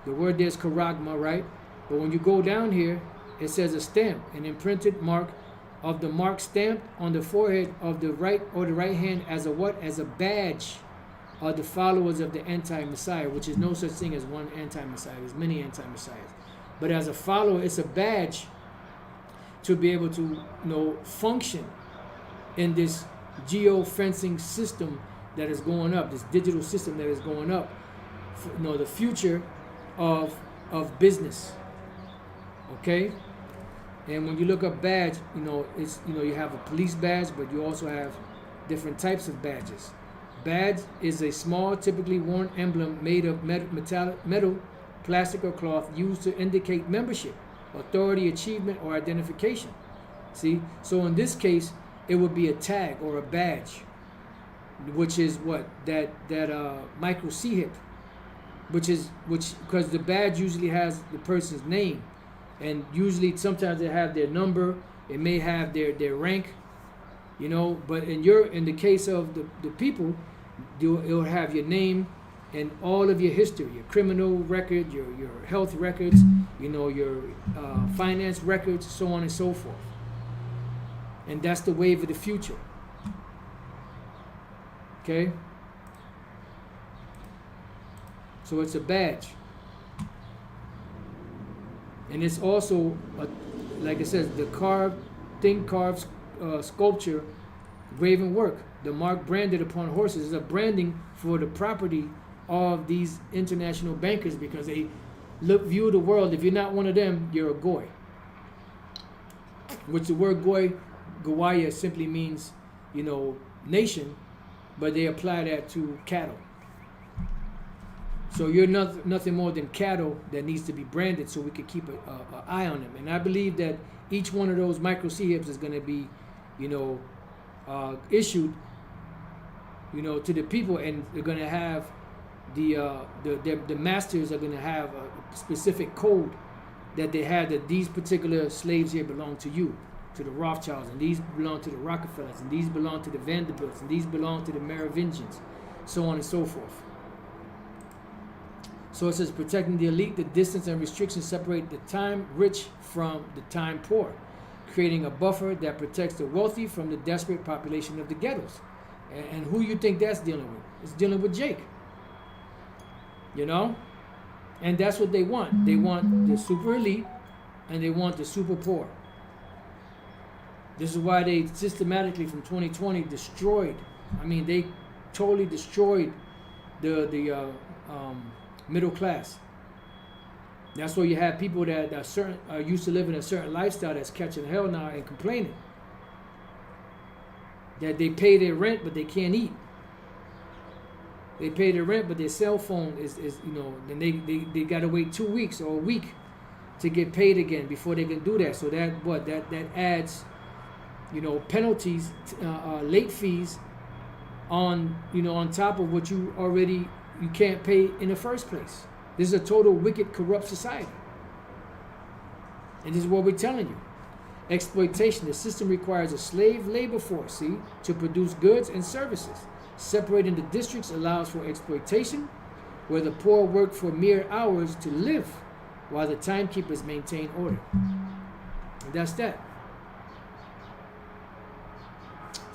the word there's charagma, right? But when you go down here, it says a stamp, an imprinted mark of the mark stamped on the forehead of the right or the right hand as a what? As a badge of the followers of the anti-Messiah, which is no such thing as one anti-Messiah. There's many anti-Messiahs. But as a follower, it's a badge to be able to, function in this geo-fencing system that is going up, this digital system that is going up, the future of business. Okay? And when you look up badge, it's, you have a police badge, but you also have different types of badges. Badge is a small, typically worn emblem made of metal, plastic, or cloth, used to indicate membership, authority, achievement, or identification. See? So in this case, it would be a tag or a badge, which is what? That micro CHIP, which because the badge usually has the person's name, and usually sometimes they have their number, it may have their rank, but in the case of the people, it'll have your name and all of your history, your criminal record, your health records, your finance records, so on and so forth. And that's the wave of the future. Okay? So it's a badge. And it's also, like it says, the carved sculpture, graven work, the mark branded upon horses, is a branding for the property of these international bankers, because they view the world. If you're not one of them, you're a goy. Which the word goya simply means, nation, but they apply that to cattle. So you're nothing more than cattle that needs to be branded, so we can keep an eye on them. And I believe that each one of those micro CHIPs is going to be, issued, to the people, and they're going to have the masters are going to have a specific code that they have, that these particular slaves here belong to you, to the Rothschilds, and these belong to the Rockefellers, and these belong to the Vanderbilts, and these belong to the Merovingians, so on and so forth. So it says, protecting the elite, the distance and restrictions separate the time rich from the time poor, creating a buffer that protects the wealthy from the desperate population of the ghettos. And who you think that's dealing with? It's dealing with Jake. And that's what they want. They want the super elite and they want the super poor. This is why they systematically from 2020 destroyed. I mean, they totally destroyed the middle class. That's why you have people that are used to living a certain lifestyle that's catching hell now and complaining that they pay their rent but they can't eat. They pay their rent but their cell phone is then they got to wait 2 weeks or a week to get paid again before they can do that. So that adds penalties, late fees on top of what you can't pay in the first place. This is a total wicked, corrupt society. And this is what we're telling you. Exploitation. The system requires a slave labor force, to produce goods and services. Separating the districts allows for exploitation, where the poor work for mere hours to live, while the timekeepers maintain order. And that's that.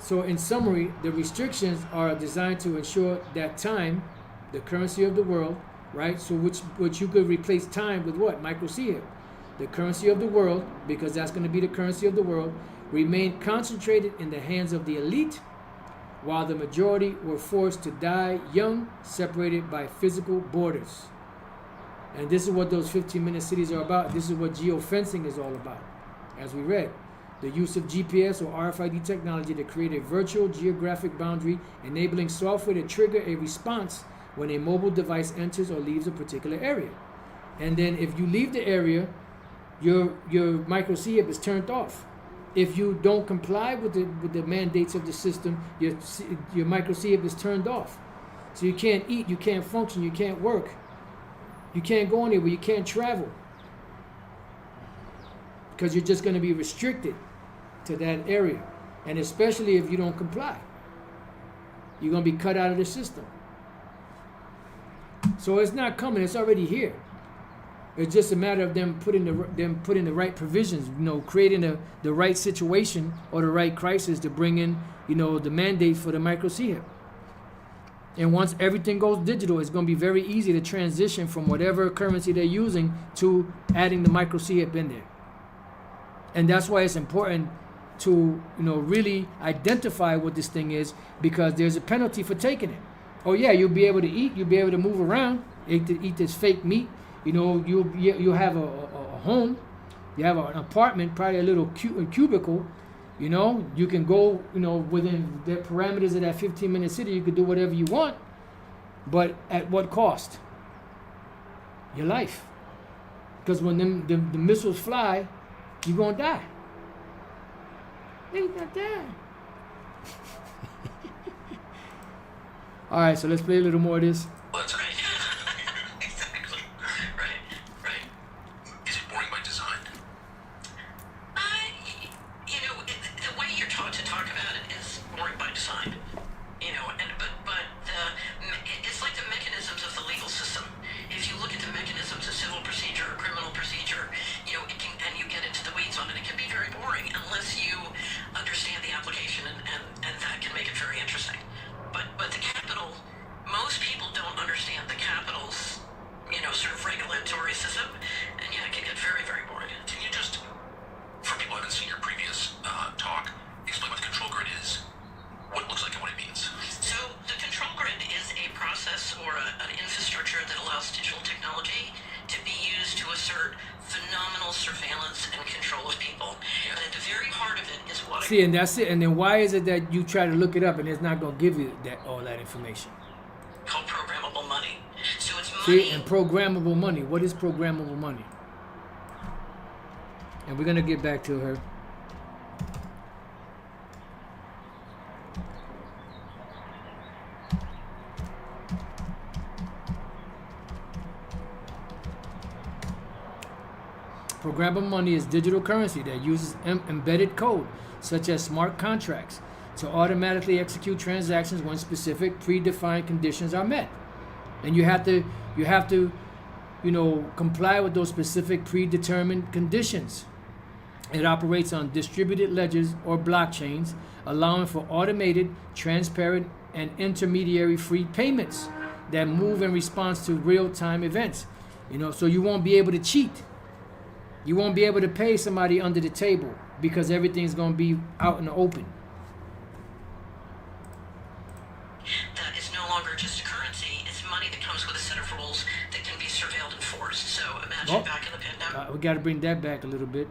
So in summary, the restrictions are designed to ensure that time, the currency of the world, right? So which you could replace time with what? Micro-CHIP. The currency of the world, because that's going to be the currency of the world, remained concentrated in the hands of the elite, while the majority were forced to die young, separated by physical borders. And this is what those 15-minute cities are about. This is what geofencing is all about, as we read. The use of GPS or RFID technology to create a virtual geographic boundary, enabling software to trigger a response when a mobile device enters or leaves a particular area. And then if you leave the area, your micro-CHIP is turned off. If you don't comply with the mandates of the system, your micro-CHIP is turned off. So you can't eat, you can't function, you can't work, you can't go anywhere, you can't travel, because you're just going to be restricted to that area. And especially if you don't comply, you're going to be cut out of the system. So it's not coming, it's already here. It's just a matter of them putting the right provisions, creating the right situation or the right crisis to bring in, the mandate for the micro-CHIP. And once everything goes digital, it's going to be very easy to transition from whatever currency they're using to adding the micro-CHIP in there. And that's why it's important to, really identify what this thing is, because there's a penalty for taking it. Oh yeah, you'll be able to eat, you'll be able to move around, eat this fake meat. You'll have a home, you have an apartment, probably a little cubicle. You can go, within the parameters of that 15-minute city, you can do whatever you want, but at what cost? Your life. Because when the missiles fly, you're going to die. You're going to die. All right, so let's play a little more of this. Well, that's right. Exactly. Right. Is it boring by design? The way you're taught to talk about it is boring by design. It's like the mechanisms of the legal system. If you look at the mechanisms of civil procedure or criminal procedure, and you get into the weeds on it, it can be very boring unless you understand the application, and that can make it very interesting. But the capital, most people don't understand the capital's, sort of regulatory system, and yeah, it can get very, very boring. Can you just, for people who haven't seen your previous talk, explain what the control grid is? What it looks like and what it means? So the control grid is a process or an infrastructure that allows digital technology to be used to assert phenomenal surveillance and control of people. And at the very heart of it is what... See, and that's it. And then why is it that you try to look it up and it's not going to give you all that information? Called programmable money. So it's money... See, and programmable money. What is programmable money? And we're going to get back to her. Programmable money is digital currency that uses embedded code, such as smart contracts, to automatically execute transactions when specific predefined conditions are met. And you have to comply with those specific predetermined conditions. It operates on distributed ledgers or blockchains, allowing for automated, transparent, and intermediary-free payments that move in response to real-time events. So you won't be able to cheat. You won't be able to pay somebody under the table because everything's going to be out in the open. That is no longer just a currency. It's money that comes with a set of rules that can be surveilled and forced. So imagine back in the pandemic. We got to bring that back a little bit.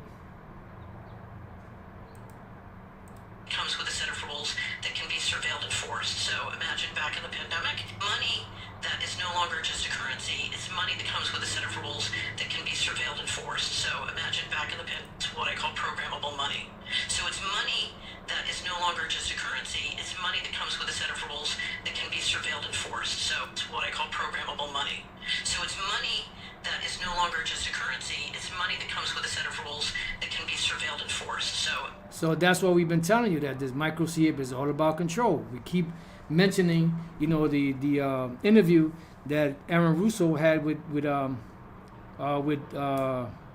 Comes with a set of rules that can be surveilled and forced. So imagine back in the pandemic, money that is no longer just a currency. It's money that comes with a set of rules that can be surveilled and forced. So imagine back in the pandemic, what I call programmable money. So it's money that is no longer just a currency. It's money that comes with a set of rules that can be surveilled and forced. So it's what I call programmable money. So it's money that is no longer just a currency. It's money that comes with a set of rules that can be surveilled and forced. So that's what we've been telling you, that this micro CIP is all about control. We keep mentioning, the interview that Aaron Russo had with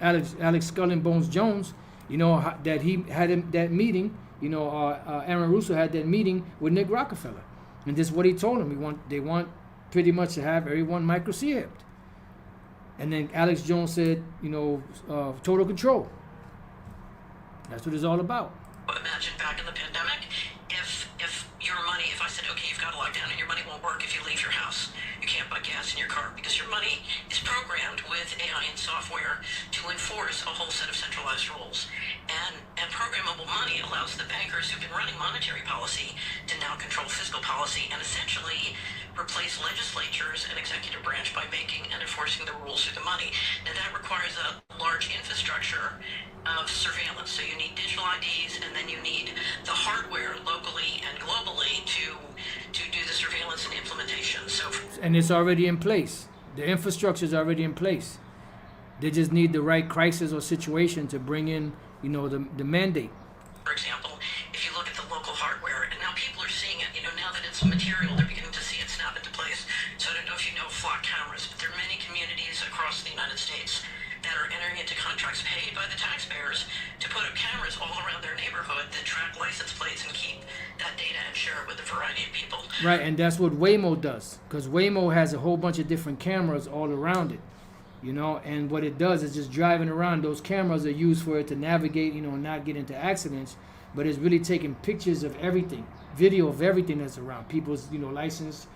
Alex Skull and Bones Jones. That he had that meeting. Aaron Russo had that meeting with Nick Rockefeller, and this is what he told him. They want pretty much to have everyone micro CIP'd. And then Alex Jones said, total control. That's what it's all about. Imagine back in the pandemic, if your money, if I said, okay, you've got to lock down and your money won't work if you leave your house. You can't buy gas in your car because your money is programmed with AI and software to enforce a whole set of centralized rules. And programmable money allows the bankers who've been running monetary policy to now control fiscal policy and essentially replace legislatures and executive branch by making and enforcing the rules through the money. Now that requires a large infrastructure of surveillance. So you need digital IDs, and then you need the hardware locally and globally to do the surveillance and implementation. And it's already in place. The infrastructure is already in place. They just need the right crisis or situation to bring in, the mandate. For example, if you look at the local hardware, and now people are seeing it, now that it's material, they're beginning to see it snap into place. So I don't know if you know flock cameras, but there are many communities across the United States that are entering into contracts paid by the taxpayers to put up cameras all around their neighborhood that track license plates and keep that data and share it with a variety of people. Right, and that's what Waymo does, because Waymo has a whole bunch of different cameras all around it, and what it does is just driving around. Those cameras are used for it to navigate, and not get into accidents, but it's really taking pictures of everything, video of everything that's around, people's, license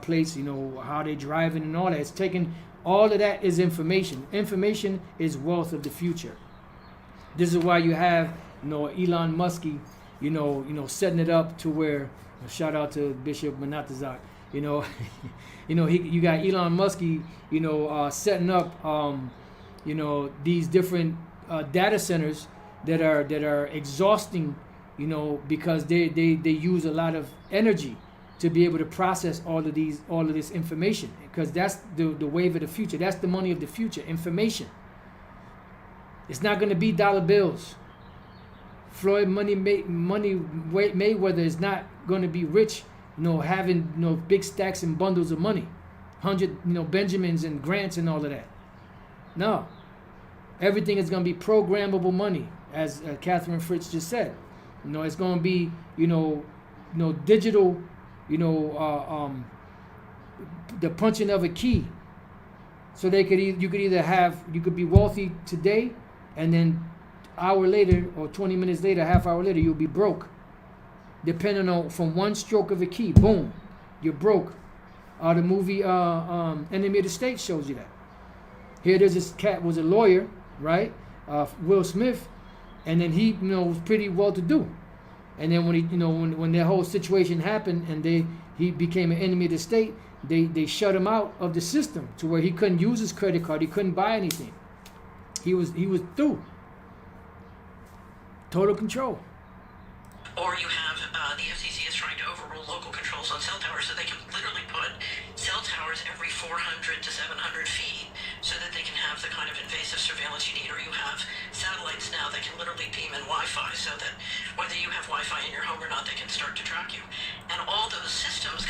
plates, how they driving and all that. It's taking all of that is information. Information is wealth of the future. This is why you have, Elon Musk, setting it up to where, shout out to Bishop Manatazak, you got Elon Musk, setting up, these different data centers that are exhausting, because they use a lot of energy to be able to process all of this information, because that's the wave of the future. That's the money of the future, information. It's not going to be dollar bills. Floyd Mayweather is not going to be rich, having big stacks and bundles of money, 100 Benjamins and grants and all of that. No, everything is going to be programmable money, as Catherine Fritz just said. It's going to be digital. The punching of a key, so you could be wealthy today, and then hour later or 20 minutes later, half hour later, you'll be broke. Depending on from one stroke of a key, boom, you're broke. The movie Enemy of the State shows you that. Here, there's this cat was a lawyer, right? Will Smith, and then he was pretty well to do. And then when he, when that whole situation happened and he became an enemy of the state, they shut him out of the system to where he couldn't use his credit card, he couldn't buy anything. He was through. Total control. Or you have the FCC is trying to overrule local controls on cell towers, so they can literally put cell towers every 400 to 700 feet so that they can have the kind of invasive surveillance you need. Or you have satellites now that can literally beam in Wi-Fi so that whether you have Wi-Fi in your home or not, they can start to track you. And all those systems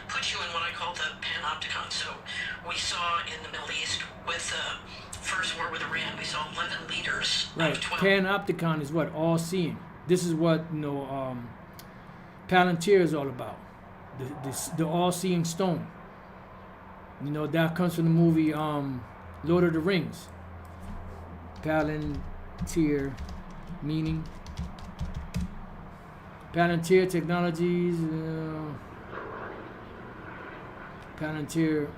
put you in what I call the Panopticon. So we saw in the Middle East with the first war with Iran, we saw 11 leaders right. of 12. Panopticon is what? All seeing. This is what Palantir is all about. The all-seeing stone. That comes from the movie Lord of the Rings. Palantir meaning. Palantir Technologies. Palantir.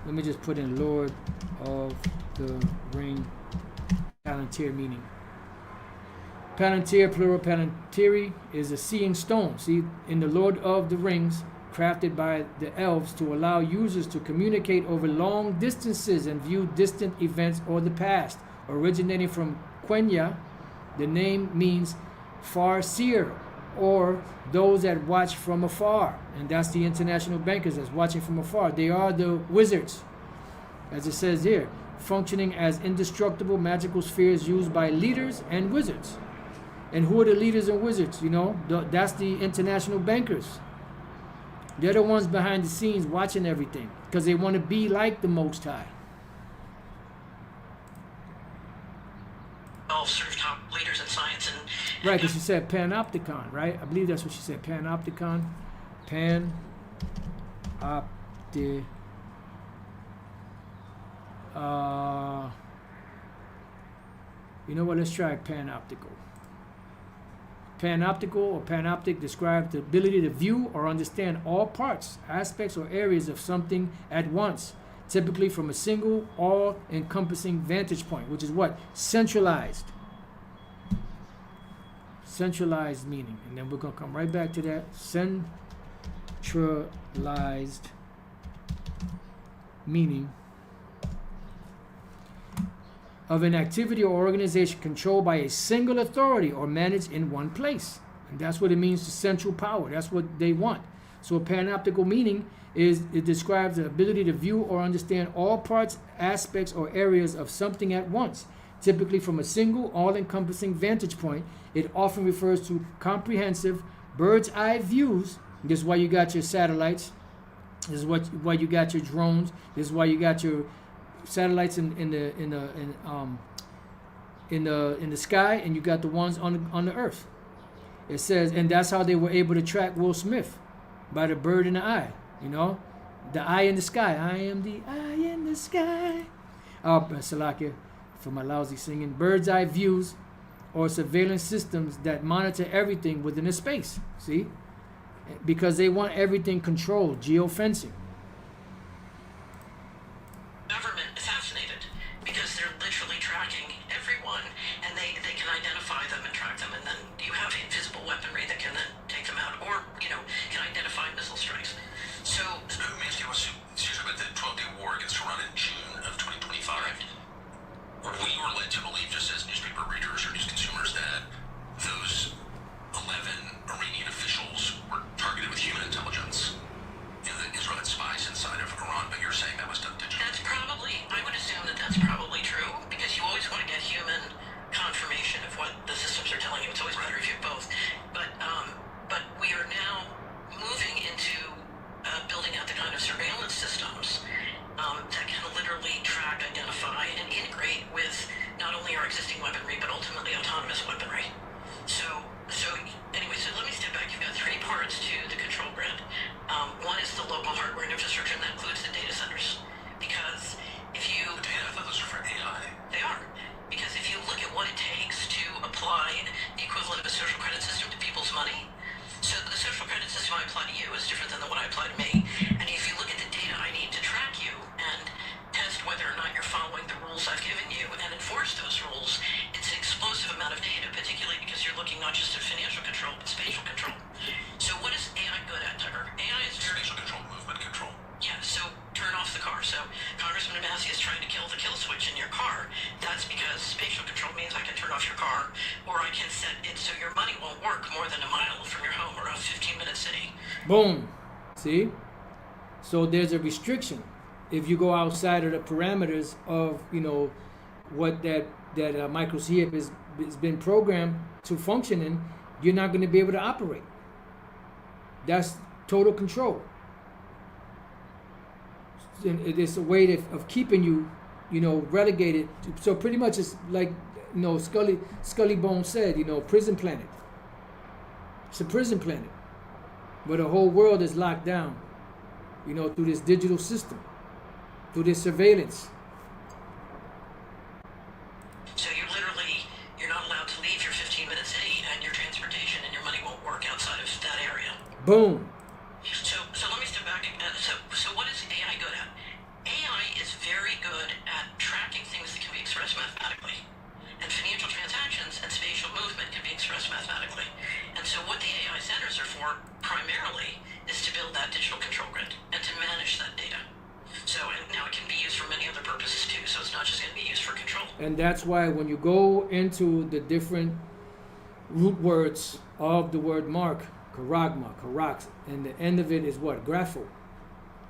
Let me just put in Lord of the Ring. Palantir meaning. Palantir, plural palantiri, is a seeing stone. See, in the Lord of the Rings, crafted by the elves to allow users to communicate over long distances and view distant events or the past. Originating from Quenya, the name means far seer, or those that watch from afar. And that's the international bankers that's watching from afar. They are the wizards, as it says here, functioning as indestructible magical spheres used by leaders and wizards. And who are the leaders and wizards? You know, that's the international bankers. They're the ones behind the scenes watching everything because they want to be like the Most High. All sort of top leaders in science and Right, because she said Panopticon, right? I believe that's what she said. Panopticon. You know what? Let's try panoptical. Panoptical or panoptic describes the ability to view or understand all parts, aspects, or areas of something at once, typically from a single, all-encompassing vantage point, which is what? Centralized. Centralized meaning. And then we're going to come right back to that. Centralized meaning of an activity or organization controlled by a single authority or managed in one place. And that's what it means to central power. That's what they want. So a panoptical meaning is, it describes the ability to view or understand all parts, aspects, or areas of something at once, typically from a single, all-encompassing vantage point. It often refers to comprehensive bird's eye views. This is why you got your satellites. This is why you got your drones. This is why you got your satellites in the sky, and you got the ones on the earth. It says, and that's how they were able to track Will Smith, by the bird in the eye. You know, the eye in the sky. I am the eye in the sky. Salakia, for my lousy singing. Bird's eye views or surveillance systems that monitor everything within a space. See, because they want everything controlled. Geofencing. government assassinated because they're literally tracking everyone, and they can identify them and track them, and then you have invisible weaponry that can then take them out, or can identify missile strikes. So Let me ask you seriously about the 12-day war against Iran in June of 2025. We were led to believe, just as newspaper readers or news consumers, that those 11 Iranian officials were targeted with human intelligence. That Israel had spies inside of Iran, but you're saying that was done digitally. that's probably, I would assume that that's probably true, because you always want to get human confirmation of what the systems are telling you. It's always better if you have both. But we are now moving into building out the kind of surveillance systems that can literally track, identify, and integrate with not only our existing weaponry, but ultimately autonomous weaponry. So anyway, so let me step back. You've got three parts to the control grid. One is the local hardware and infrastructure, and that includes the data centers. Because if you... The data, I thought those were for AI. They are. Because if you look at what it takes to apply the equivalent of a social credit system to people's money, so the social credit system I apply to you is different than the one I apply to me. And if you look at the data I need to track you and test whether or not you're following the rules I've given you and enforce those rules, it's an explosive amount of data, particularly because you're looking not just at financial control, but spatial control. So what is AI good at, Tucker? AI is very... Spatial control, movement control. Yeah, so turn off the car. So Congressman Massey is trying to kill the kill switch in your car. That's because spatial control means I can turn off your car, or I can set it so your money won't work more than a mile from your home or a 15-minute city. Boom. See? So there's a restriction. If you go outside of the parameters of, what that microchip has been programmed to function in, you're not going to be able to operate. That's total control. It's a way of keeping you, relegated. So pretty much it's like, Scully Bones said, prison planet. It's a prison planet where the whole world is locked down, through this digital system, through this surveillance. Boom. So let me step back. So what is AI good at? AI is very good at tracking things that can be expressed mathematically. And financial transactions and spatial movement can be expressed mathematically. And so what the AI centers are for, primarily, is to build that digital control grid and to manage that data. So, and now it can be used for many other purposes too, so it's not just going to be used for control. And that's why when you go into the different root words of the word mark, charagma, charax, and the end of it is what? Grapho,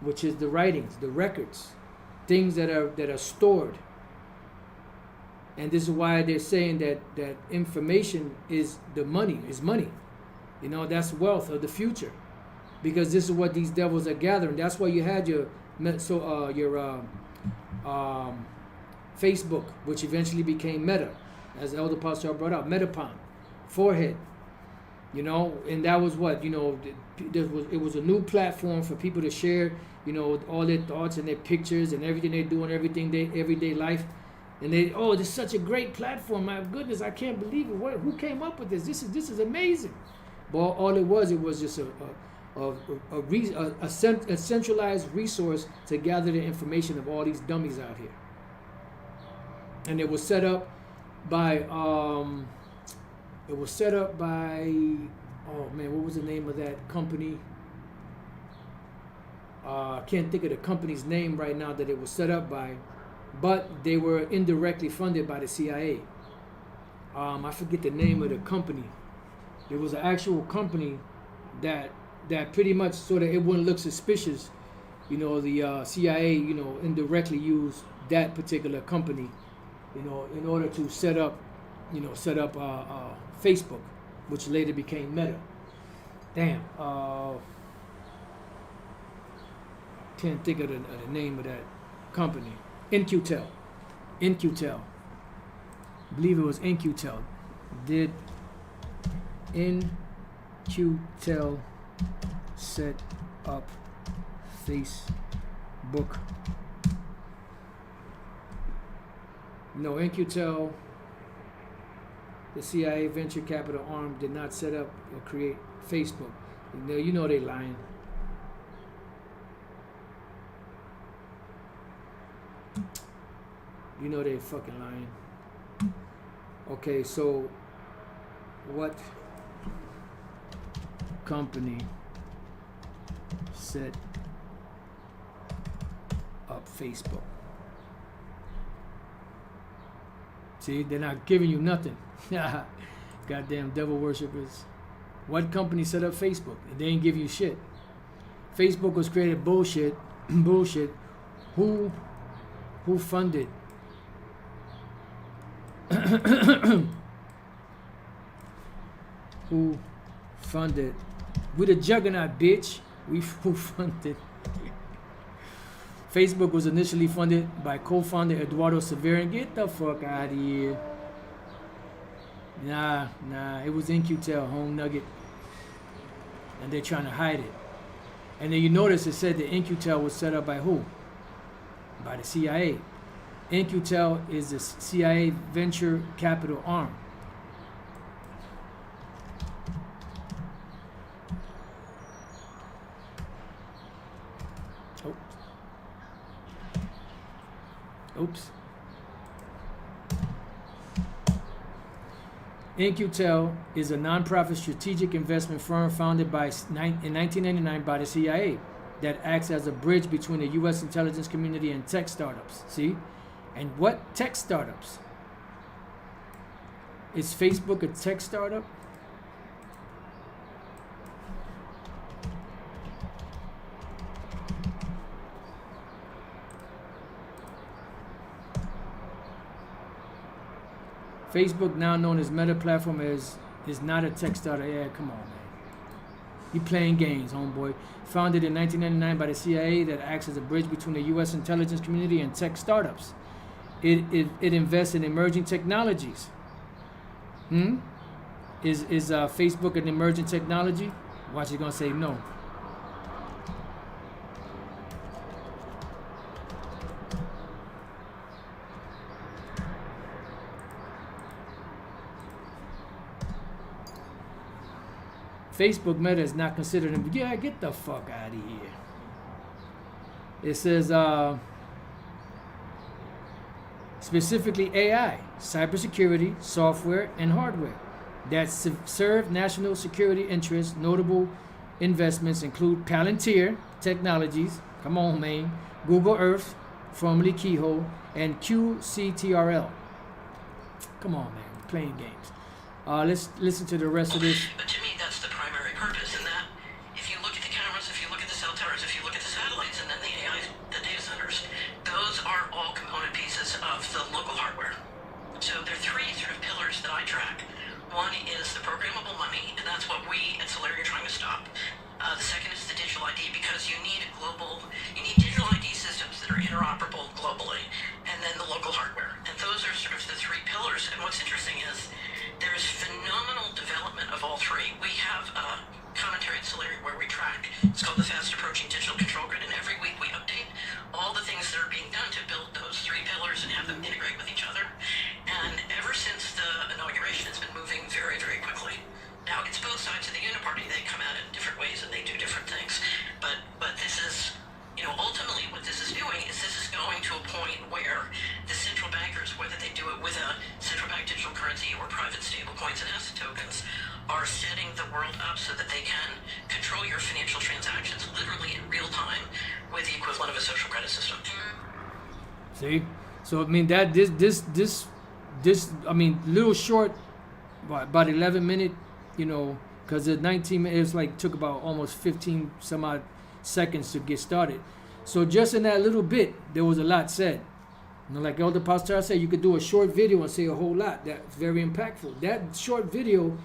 which is the writings, the records, things that are stored. And this is why they're saying that information is money. You know, that's wealth of the future. Because this is what these devils are gathering. That's why you had your Facebook, which eventually became Meta, as Elder Pastor brought up, Metapon, forehead. You know, and that was what, you know, it was a new platform for people to share, you know, all their thoughts and their pictures and everything they do in everyday life. And they, oh, this is such a great platform. My goodness, I can't believe it. Who came up with this? This is amazing. But all it was just a centralized resource to gather the information of all these dummies out here. And it was set up by oh man, what was the name of that company? I can't think of the company's name right now that it was set up by, but they were indirectly funded by the CIA. I forget the name of the company. There was an actual company that pretty much sort of, it wouldn't look suspicious, you know, the CIA, you know, indirectly used that particular company, you know, in order to set up Facebook, which later became Meta. Damn, can't think of the name of that company. In-Q-Tel. I believe it was In-Q-Tel. Did In-Q-Tel set up Facebook? No, In-Q-Tel, the CIA venture capital arm, did not set up or create Facebook. You know they lying. You know they fucking lying. Okay, so what company set up Facebook? See, they're not giving you nothing. Goddamn devil worshippers. What company set up Facebook? They ain't give you shit. Facebook was created bullshit. Bullshit. Who funded? Who funded? We the juggernaut, bitch. Who funded? Facebook was initially funded by co-founder Eduardo Severin. Get the fuck out of here. Nah, it was In-Q-Tel, home nugget. And they're trying to hide it. And then you notice it said that In-Q-Tel was set up by who? By the CIA. In-Q-Tel is the CIA venture capital arm. Oops. In-Q-Tel is a nonprofit strategic investment firm founded in 1999 by the CIA that acts as a bridge between the U.S. intelligence community and tech startups. See? And what tech startups? Is Facebook a tech startup? Facebook, now known as Meta Platform, is not a tech startup. Yeah, come on, man. You playing games, homeboy. Founded in 1999 by the CIA that acts as a bridge between the U.S. intelligence community and tech startups. It invests in emerging technologies. Is Facebook an emerging technology? Watch, you're gonna say no. Facebook Meta is not considered. Yeah, get the fuck out of here. It says specifically AI, cybersecurity, software, and hardware that serve national security interests. Notable investments include Palantir Technologies, come on, man, Google Earth, formerly Keyhole, and QCTRL. Come on, man, we're playing games. Let's listen to the rest of this. But to me, that's the primary purpose. In that, if you look at the cameras, if you look at the cell towers, if you look at the satellites, and then the AI, the data centers, those are all component pieces of the local hardware. So there are three sort of pillars that I track. One is the programmable money, and that's what we at Solari are trying to stop. The second is the digital ID, because you need digital ID systems that are interoperable globally, and then the local hardware. And those are sort of the three pillars. And what's interesting is there's phenomenal development of all three. We have a commentary at Solari where we track, it's called the Fast Approaching Digital Control Grid, and every week we update all the things that are being done to build those three pillars and have them integrate with each other. And ever since the inauguration, it's been moving very, very quickly. Now, it's both sides of the uniparty. They come at it in different ways and they do different things. But this is, ultimately what this is doing is this is going to a point where the central bankers, whether they do it with a central bank digital currency or private stable coins and asset tokens, are setting the world up so that they can control your financial transactions literally in real time with the equivalent of a social credit system. See? So, I mean, that this I mean, little short, about 11 minute, because the 19 minutes took about almost 15 some odd seconds to get started. So just in that little bit, there was a lot said. Like Elder Pastor said, you could do a short video and say a whole lot. That's very impactful. That short video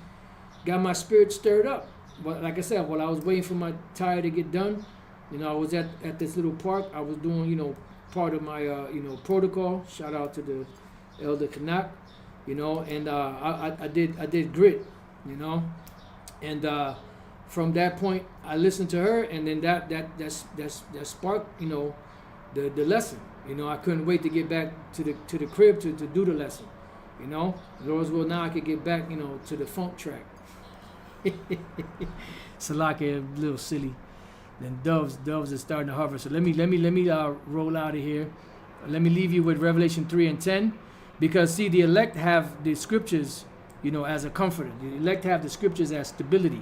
got my spirit stirred up. But like I said, while I was waiting for my tire to get done, I was at this little park. I was doing, part of my, protocol. Shout out to the Elder Kanak, and I did grit, and from that point I listened to her, and then that sparked, the lesson. I couldn't wait to get back to the crib to do the lesson. Lord's will, now I could get back, to the funk track. Salaka, a little silly. Then doves are starting to hover. So let me roll out of here. Let me leave you with Revelation 3 and 10, because see, the elect have the scriptures, as a comforter. The elect have the scriptures as stability.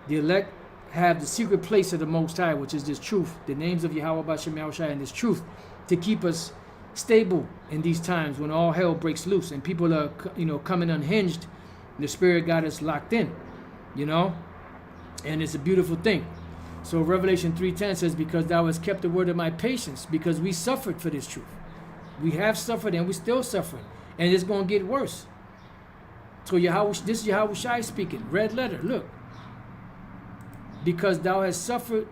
The elect have the secret place of the Most High, which is this truth, the names of Yahweh Bashem Yahushua, and this truth to keep us stable in these times when all hell breaks loose and people are, coming unhinged. The Spirit got us locked in, and it's a beautiful thing. So Revelation 3:10 says, because thou hast kept the word of my patience, because we suffered for this truth. We have suffered and we still suffering, and it's going to get worse. So this is Yahweh Shai speaking, red letter, look. Because thou hast suffered,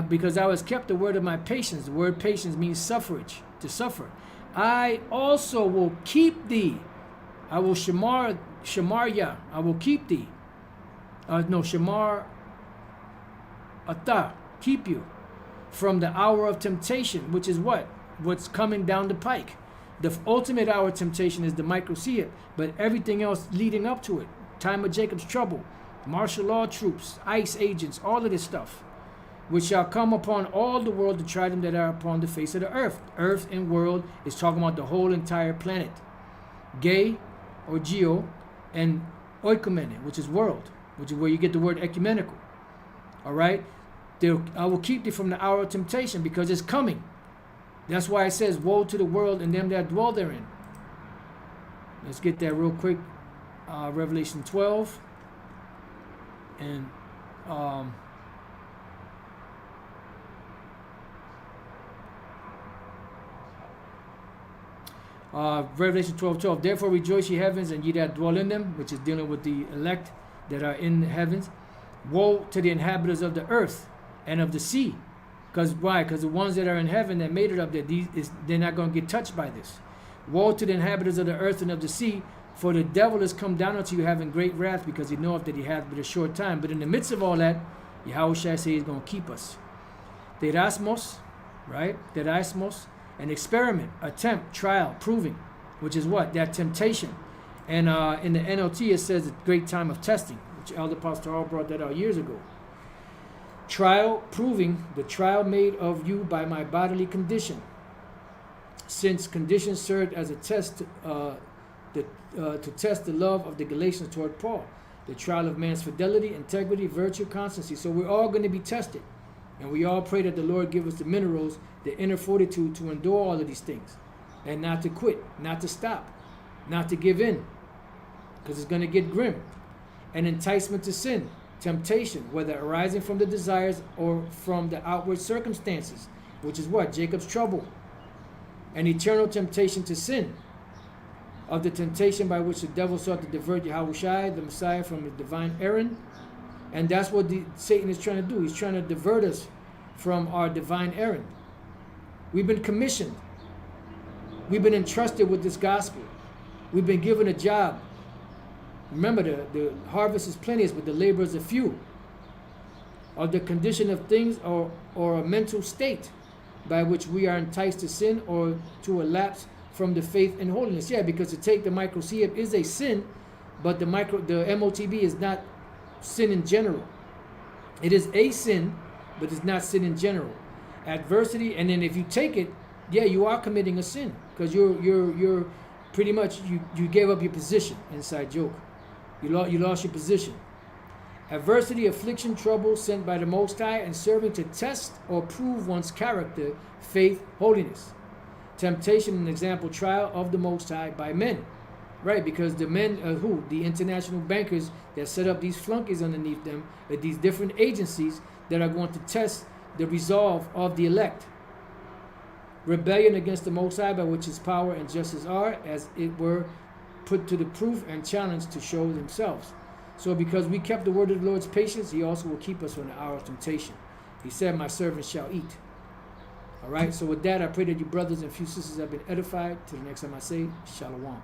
because thou hast kept the word of my patience. The word patience means suffrage, to suffer. I also will keep thee. I will Shamarya, I will keep thee. Shamar Ata, keep you from the hour of temptation, which is what? What's coming down the pike. The ultimate hour of temptation is the microseat, but everything else leading up to it, time of Jacob's trouble, martial law troops, ICE agents, all of this stuff, which shall come upon all the world to try them that are upon the face of the earth. Earth and world is talking about the whole entire planet. Gay or geo, and oikomene, which is world, which is where you get the word ecumenical. All right? I will keep thee from the hour of temptation, because it's coming. That's why it says, woe to the world and them that dwell therein. Let's get that real quick. Revelation 12. And Revelation 12:12. Therefore rejoice, ye heavens, and ye that dwell in them, which is dealing with the elect that are in the heavens. Woe to the inhabitants of the earth and of the sea. Because why? Because the ones that are in heaven that made it up there, they're not going to get touched by this. Woe to the inhabitants of the earth and of the sea, for the devil is come down unto you having great wrath, because he knoweth that he hath but a short time. But in the midst of all that, Yahweh shall say he's going to keep us. Terasmos, right? Terasmos, an experiment, attempt, trial, proving, which is what? That temptation. And in the NLT it says a great time of testing, Elder Pastor Hall brought that out years ago. Trial, proving the trial made of you by my bodily condition, since conditions served as a test to test the love of the Galatians toward Paul, the trial of man's fidelity, integrity, virtue, constancy. So we're all going to be tested, and we all pray that the Lord give us the minerals, the inner fortitude to endure all of these things, and not to quit, not to stop, not to give in, because it's going to get grim. An enticement to sin, temptation, whether arising from the desires or from the outward circumstances, which is what? Jacob's trouble. An eternal temptation to sin, of the temptation by which the devil sought to divert Yahushua, the Messiah, from his divine errand. And that's what Satan is trying to do. He's trying to divert us from our divine errand. We've been commissioned. We've been entrusted with this gospel. We've been given a job. Remember, the harvest is plenteous, but the laborers are few. Of the condition of things or a mental state by which we are enticed to sin or to a lapse from the faith and holiness. Yeah, because to take the microCF is a sin, but the MOTB is not sin in general. It is a sin, but it's not sin in general. Adversity, and then if you take it, yeah, you are committing a sin, because you're pretty much you gave up your position. Inside joke, you lost your position. Adversity, affliction, trouble sent by the Most High and serving to test or prove one's character, faith, holiness. Temptation, an example, trial of the Most High by men, right? Because the men, the international bankers that set up these flunkies underneath them, these different agencies that are going to test the resolve of the elect. Rebellion against the Most High, by which his power and justice are, as it were, put to the proof and challenged to show themselves. So because we kept the word of the Lord's patience, he also will keep us from the hour of temptation. He said, my servants shall eat. All right, so with that, I pray that you brothers and few sisters have been edified. Till the next time I say, Shalom.